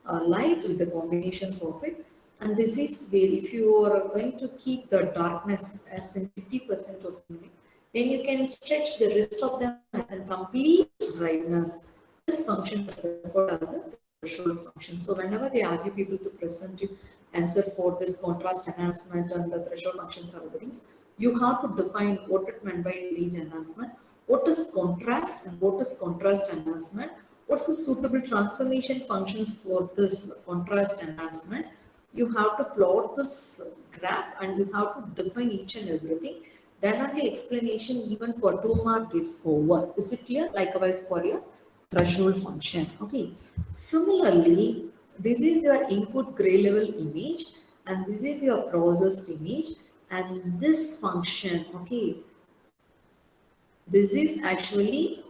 light with the combinations of it. And this is where if you are going to keep the darkness as in 50% of the image, then you can stretch the rest of them as a complete brightness. This function is referred as a threshold function. So whenever they ask you people to present you answer for this contrast enhancement and the threshold functions or other things, you have to define what it meant by image enhancement, what is contrast and what is contrast enhancement, what's the suitable transformation functions for this contrast enhancement. You have to plot this graph and you have to define each and everything. Then only explanation even for 2 mark gets over. Is it clear? Likewise for your threshold function. Okay. Similarly, this is your input gray level image and this is your processed image, and this function, okay, this is actually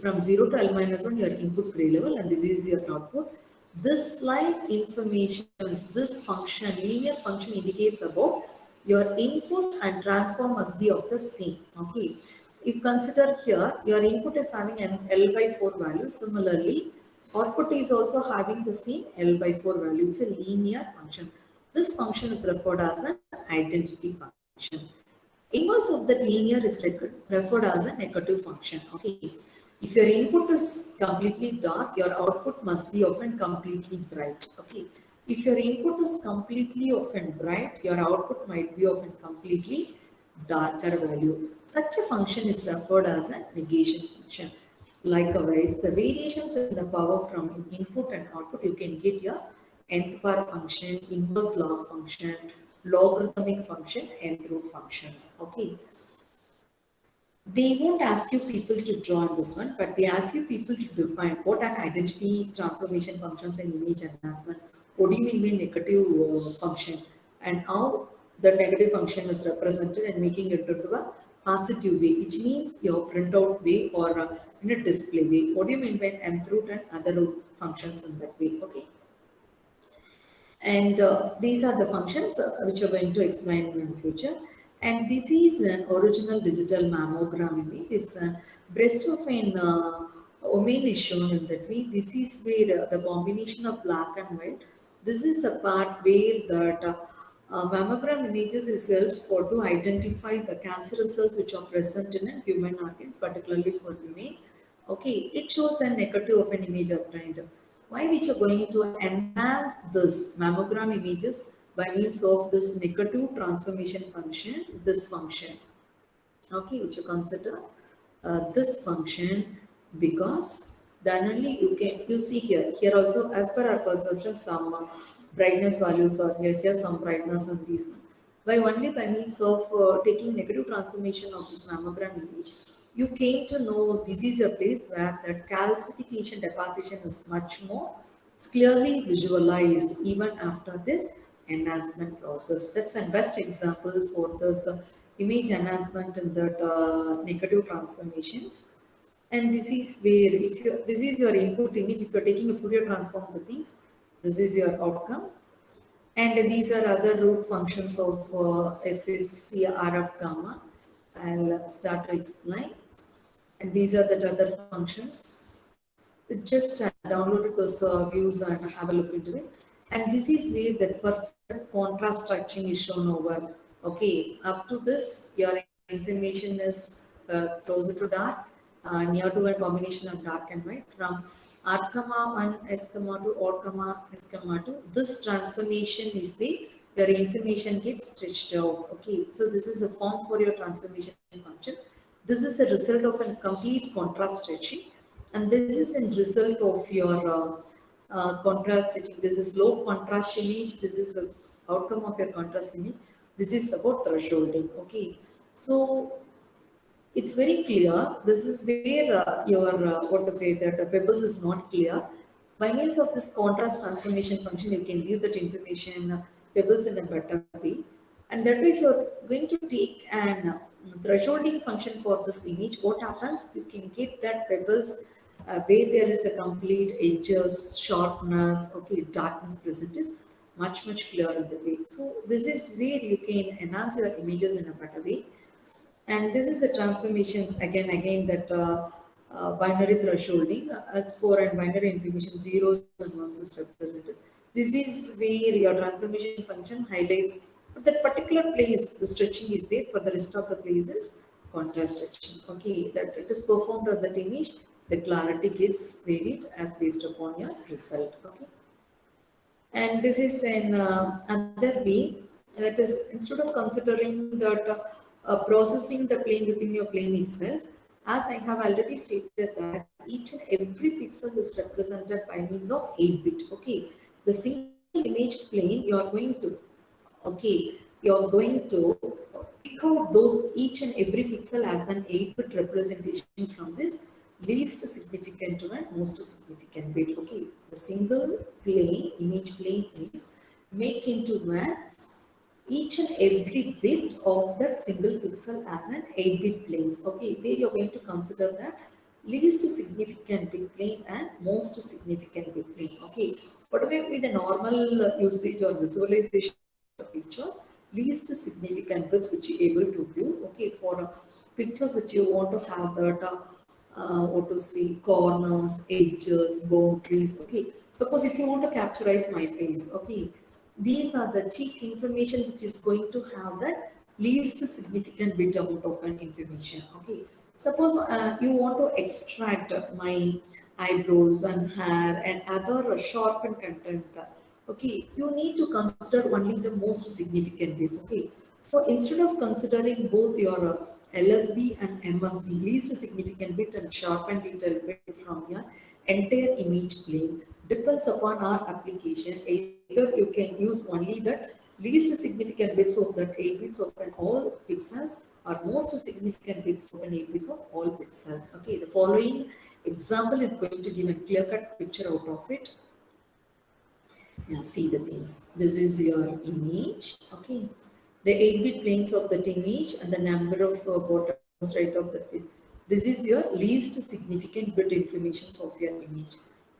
from 0 to L minus 1 your input gray level and this is your output. This slide information, this function, linear function indicates about your input and transform must be of the same. Okay. If consider here, your input is having an L by 4 value. Similarly, output is also having the same L by 4 value. It's a linear function. This function is referred as an identity function. Inverse of that linear is referred as a negative function. Okay. If your input is completely dark, your output must be often completely bright. Okay. If your input is completely often bright, your output might be often completely darker value. Such a function is referred as a negation function. Likewise, the variations in the power from input and output, you can get your nth power function, inverse log function, logarithmic function, nth root functions. Okay. They won't ask you people to draw on this one, but they ask you people to define what an identity transformation functions and image enhancement. What do you mean by negative function, and how the negative function is represented and making it into a positive way, which means your printout way or in a display way. What do you mean by nth root and other root functions in that way? Okay. And these are the functions which are going to explain in future. And this is an original digital mammogram image. It's a breast of an woman is shown in that way. This is where the combination of black and white. This is the part where that mammogram images is helps for to identify the cancerous cells which are present in a human organs, particularly for women. Okay, it shows a negative of an image obtained. Why we are going to enhance this mammogram images by means of this negative transformation function, this function. okay, which you consider this function, because then only you see here also as per our perception some brightness values are here some brightness and these one. By means of taking negative transformation of this mammogram image, you came to know this is a place where that calcification deposition is much more, it's clearly visualized even after this enhancement process. That's a best example for this image enhancement in that negative transformations. And this is where, if you, this is your input image, if you're taking a Fourier transform of the things, this is your outcome. And these are other root functions of SSCRF gamma. I'll start to explain. And these are the other functions. Just download those views and have a look into it. And this is where the perfect contrast stretching is shown over. Okay, up to this, your information is closer to dark, near to a combination of dark and white. From R comma 1 S comma 2 or comma S comma 2, this transformation is the your information gets stretched out. Okay, so this is a form for your transformation function. This is a result of a complete contrast stretching, and this is a result of your contrast stretching. This is low contrast image. This is the outcome of your contrast image. This is about thresholding. Okay, so it's very clear. This is where your what to say that pebbles is not clear. By means of this contrast transformation function, you can view that information pebbles in a better way. And that way, if you're going to take an thresholding function for this image, what happens? You can get that pebbles where there is a complete edges, sharpness, okay, darkness present is much clearer in the way. So this is where you can enhance your images in a better way. And this is the transformations again that binary thresholding. It's for and binary information, zeros and ones is represented. This is where your transformation function highlights for that particular place the stretching is there. For the rest of the places, contrast stretching. Okay, that it is performed on that image. The clarity gets varied as based upon your result. Okay. And this is an other way, that is instead of considering that processing the plane within your plane itself, as I have already stated that each and every pixel is represented by means of 8-bit. Okay, the single image plane you are going to, okay, you are going to pick out those each and every pixel as an 8-bit representation from this least significant to and most significant bit. Okay, the single plane, image plane is make into one each and every bit of that single pixel as an 8-bit planes. Okay, there you're going to consider that least significant bit plane and most significant bit plane. Okay, whatever be the normal usage or visualization of pictures, least significant bits which you're able to view. Okay, for pictures which you want to have that what to see, corners, edges, boundaries. Okay, suppose if you want to capturize my face, okay, these are the cheek information which is going to have that least significant bit amount of an information. Okay, suppose you want to extract my eyebrows and hair and other sharpened content. Okay, you need to consider only the most significant bits. Okay, so instead of considering both your LSB and MSB, least significant bit and sharpened detail bit from your entire image plane, depends upon our application. Either you can use only the least significant bits of that 8 bits of an all pixels, or most significant bits of an 8 bits of all pixels. Okay, the following example is going to give a clear-cut picture out of it. Yeah, see the things. This is your image. Okay, the 8-bit planes of that image and the number of bottoms right of that bit. This is your least significant bit informations of your image.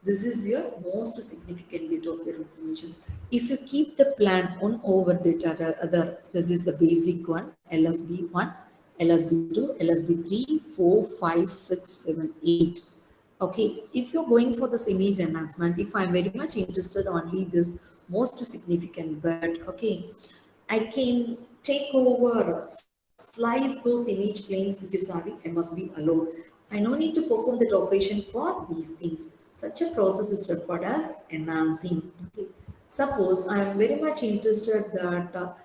This is your most significant bit of your informations. If you keep the plan one over the other, this is the basic one, LSB1, LSB2, LSB3, 4, 5, 6, 7, 8. Okay, if you're going for this image enhancement, if I'm very much interested only this most significant bit, okay, I can take over, slice those image planes which is having MSB alone. I no need to perform that operation for these things. Such a process is referred as enhancing. Okay. Suppose I am very much interested that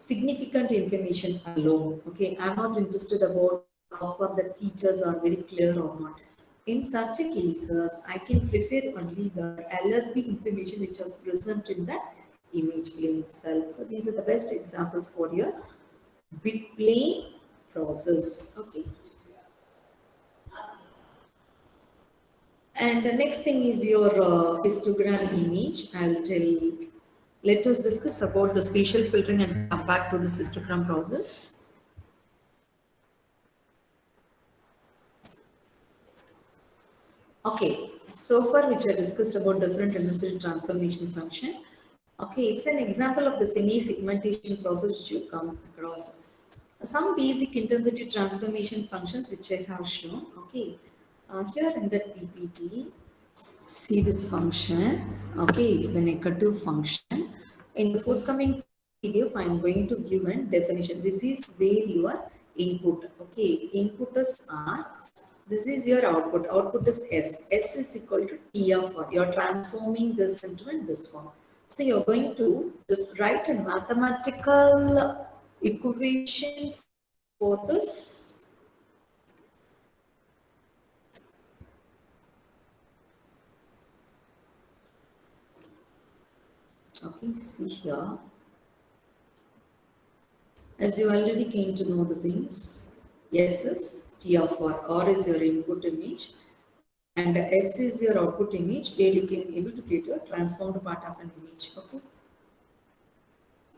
significant information alone. Okay, I'm not interested about how far that features are very clear or not. In such a cases, I can prefer only the LSB information which was present in that image plane itself. So these are the best examples for your bit plane process. Okay. And the next thing is your histogram image. I will tell. Let us discuss about the spatial filtering and come back to the histogram process. Okay, so far which I discussed about different intensity transformation function. Okay, it's an example of the semi-segmentation process which you come across. Some basic intensity transformation functions which I have shown. Okay, here in the PPT, see this function. Okay, the negative function. In the forthcoming PDF, I am going to give a definition. This is where your input. Okay, input is R. This is your output. Output is S. S is equal to T of R. You are transforming this into this form. So you are going to write a mathematical equation for this. Okay, see here. As you already came to know the things, S is T of R. R is your input image, and S is your output image where you can able to get your transformed part of an image. Okay.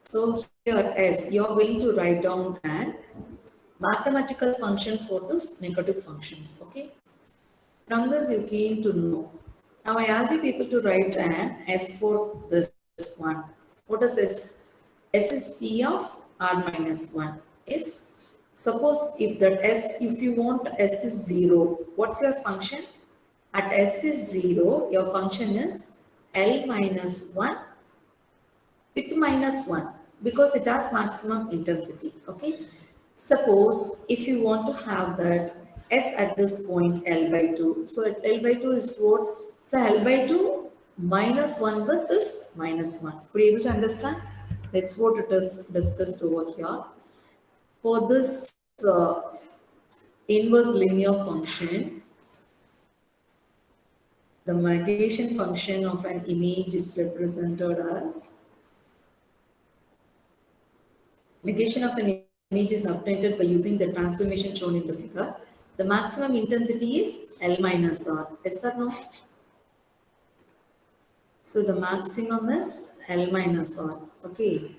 So here S, you are going to write down an mathematical function for this negative functions. Okay. From this you came to know. Now I ask you people to write an S for this one. What is S? S is T of R minus 1. Is suppose if that S, if you want S is 0, what's your function? At S is 0, your function is L minus 1 with minus 1 because it has maximum intensity. Okay. Suppose if you want to have that S at this point L by 2. So at L by 2 is what? So L by 2 minus 1 with this minus 1. Could you able to understand? That's what it is discussed over here. For this inverse linear function, the negation function of an image is represented as negation of an image is obtained by using the transformation shown in the figure. The maximum intensity is L minus R. Yes or no? So the maximum is L minus R. Okay.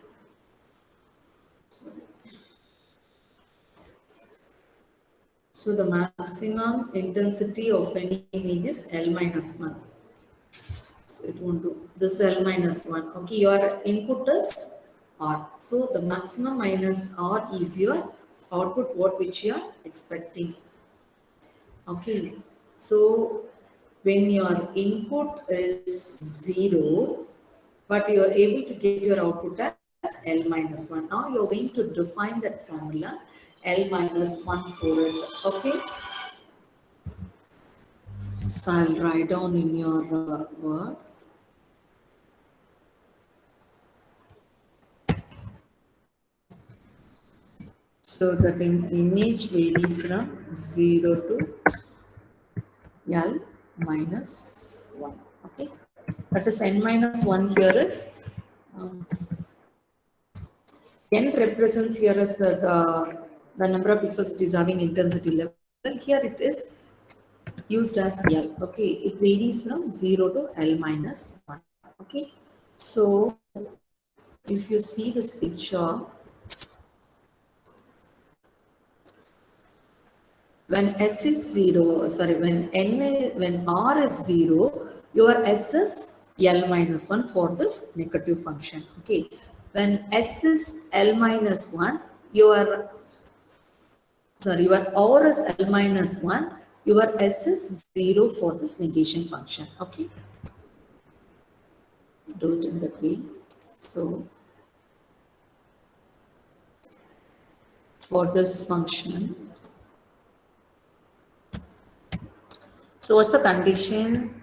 Sorry. So the maximum intensity of any image is L minus 1. So it won't do. This L minus 1. Okay, your input is R. So the maximum minus R is your output, what which you are expecting. Okay, so when your input is 0, but you are able to get your output as L minus 1. Now you are going to define that formula L minus 1 for it. Okay. So I'll write down in your word. So the image varies from 0 to L minus 1. Okay. That is N minus 1 here is N represents here as the number of pixels which is having intensity level. Here it is used as L. Okay, it varies from 0 to L minus 1. Okay, so if you see this picture, when S is 0, sorry, when R is 0, your S is L minus 1 for this negative function. Okay, when S is L minus 1, your R is L minus 1, your S is 0 for this negation function. Okay, do it in that way. So for this function, so what's the condition?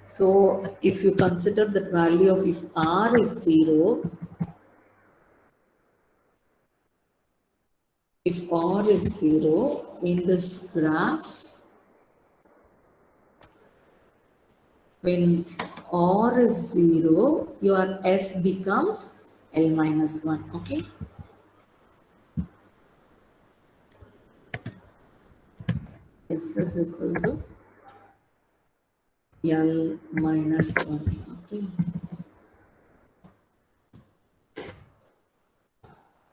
So if you consider the value of if R is 0, If R is 0 in this graph, when R is 0, your S becomes L minus 1. Okay. S is equal to L minus 1. Okay.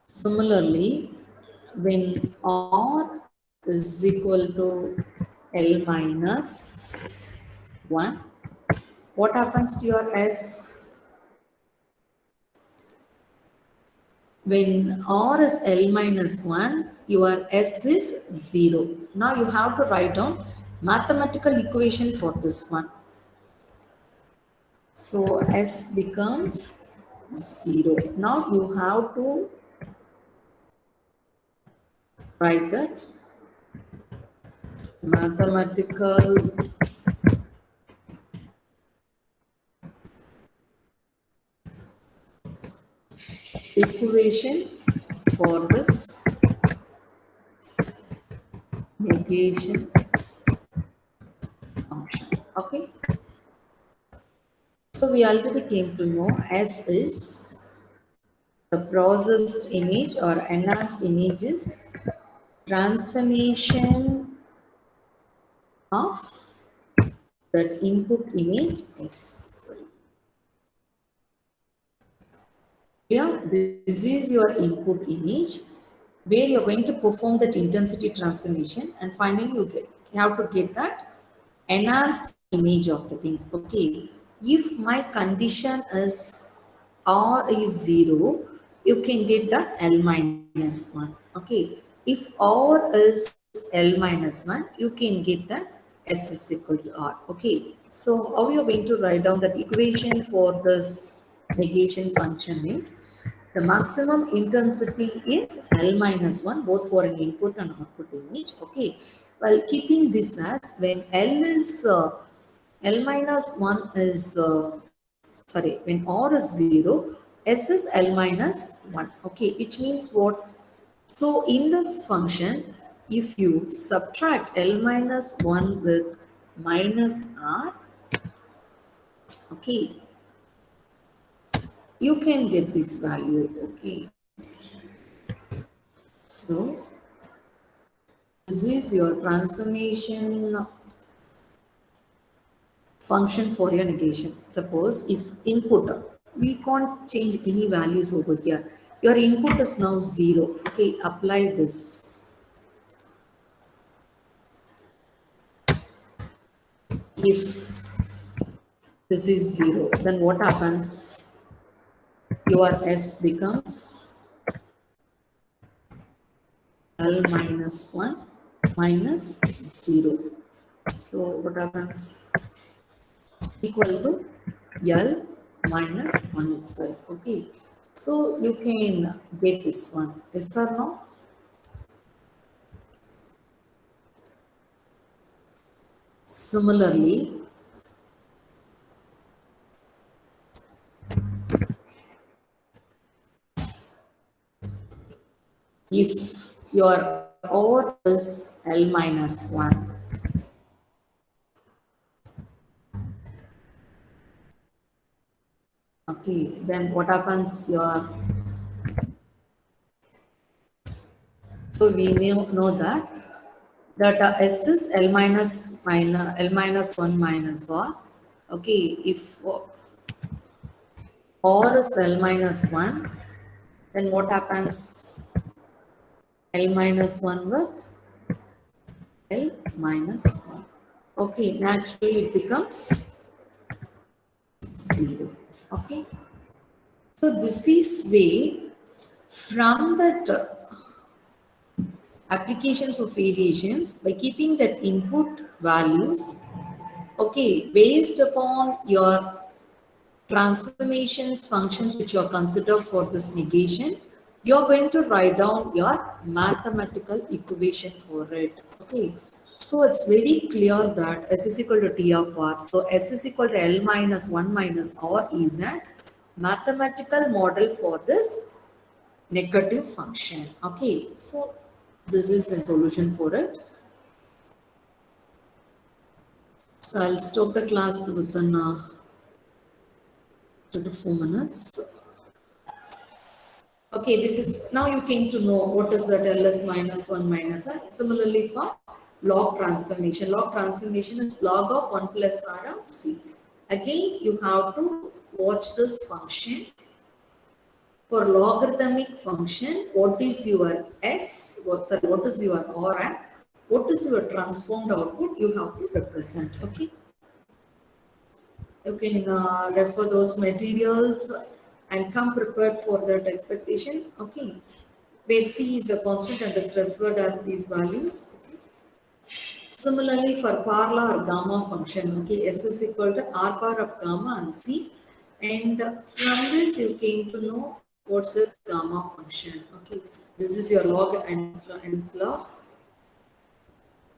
Similarly, when R is equal to L minus 1, what happens to your S? When R is L minus 1, your S is 0. Now you have to write down mathematical equation for this one. So S becomes 0. Now you have to write that mathematical equation for this negation function. Okay. So we already came to know S is the processed image or enhanced images transformation of that input image is. Sorry. Here, this is your input image where you're going to perform that intensity transformation, and finally you have to get that enhanced image of the things. Okay, if my condition is R is 0, you can get that L minus 1. Okay, if R is L minus 1, you can get that S is equal to R. Okay, so how you're going to write down that equation for this negation function is the maximum intensity is L minus 1 both for an input and output image. Okay, while keeping this as when L is L minus 1 is sorry, when R is 0, S is L minus 1. Okay, which means what? So in this function, if you subtract L minus 1 with minus R, okay, you can get this value. Okay, so this is your transformation function for your negation. Suppose if input, we can't change any values over here. Your input is now 0. Okay, apply this. If this is 0, then what happens? Your S becomes L minus 1 minus 0. So what happens? Equal to L minus 1 itself. Okay, so you can get this one. Yes or no? Similarly, if your R is L minus 1, okay, then what happens? So we know that S is L minus 1 minus R. Okay, if R is L minus 1, then what happens? L minus 1 with L minus 1. Okay, naturally it becomes 0. Okay, so this is way from that applications of variations by keeping that input values, okay, based upon your transformations functions which you are considered for this negation, you are going to write down your mathematical equation for it. Okay, so it's very clear that S is equal to T of R. So S is equal to L minus 1 minus R is a mathematical model for this negative function. Okay, so This is a solution for it. So I'll stop the class within 2 to 4 minutes. Okay, this is now you came to know what is that LS minus 1 minus R. Similarly for log transformation. Log transformation is log of 1 plus R of C. Again, you have to watch this function. For logarithmic function, what is your S, what is your R, and what is your transformed output, you have to represent. Okay. You can refer those materials and come prepared for that expectation. Okay. Where C is a constant and is referred as these values. Okay. Similarly, for parla or gamma function, okay, S is equal to R bar of gamma and C. And from this, you came to know what's a gamma function. Okay, this is your log and log.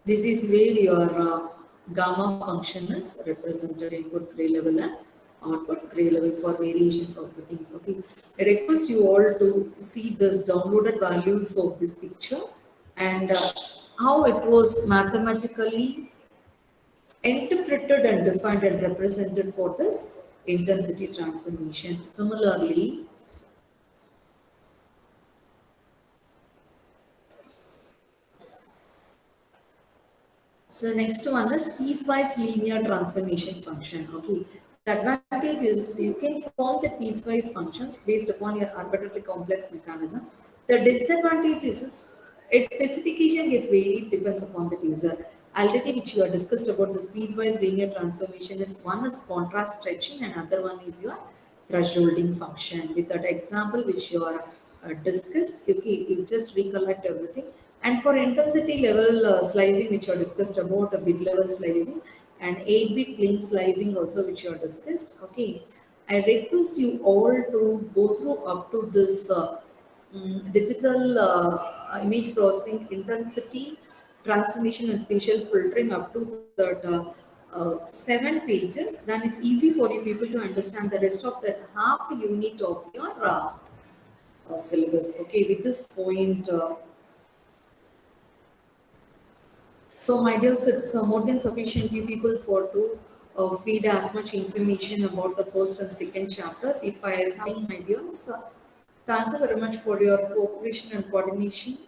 This is where your gamma function is represented, input gray level and output gray level for variations of the things. Okay, I request you all to see this downloaded values of this picture and how it was mathematically interpreted and defined and represented for this intensity transformation. Similarly, so next one is piecewise linear transformation function. Okay, the advantage is you can form the piecewise functions based upon your arbitrarily complex mechanism. The disadvantage is its specification gets varied depends upon the user. Already, which you have discussed about this piecewise linear transformation is one is contrast stretching and other one is your thresholding function. With that example which you are discussed, okay, you just recollect everything. And for intensity level slicing, which are discussed about a bit level slicing and 8-bit link slicing also, which are discussed. Okay, I request you all to go through up to this digital image processing intensity transformation and spatial filtering up to that 7 pages. Then it's easy for you people to understand the rest of that half unit of your syllabus. Okay, with this point. So, my dears, it's more than sufficient you people for to feed as much information about the first and second chapters. If I am having my dears, thank you very much for your cooperation and coordination.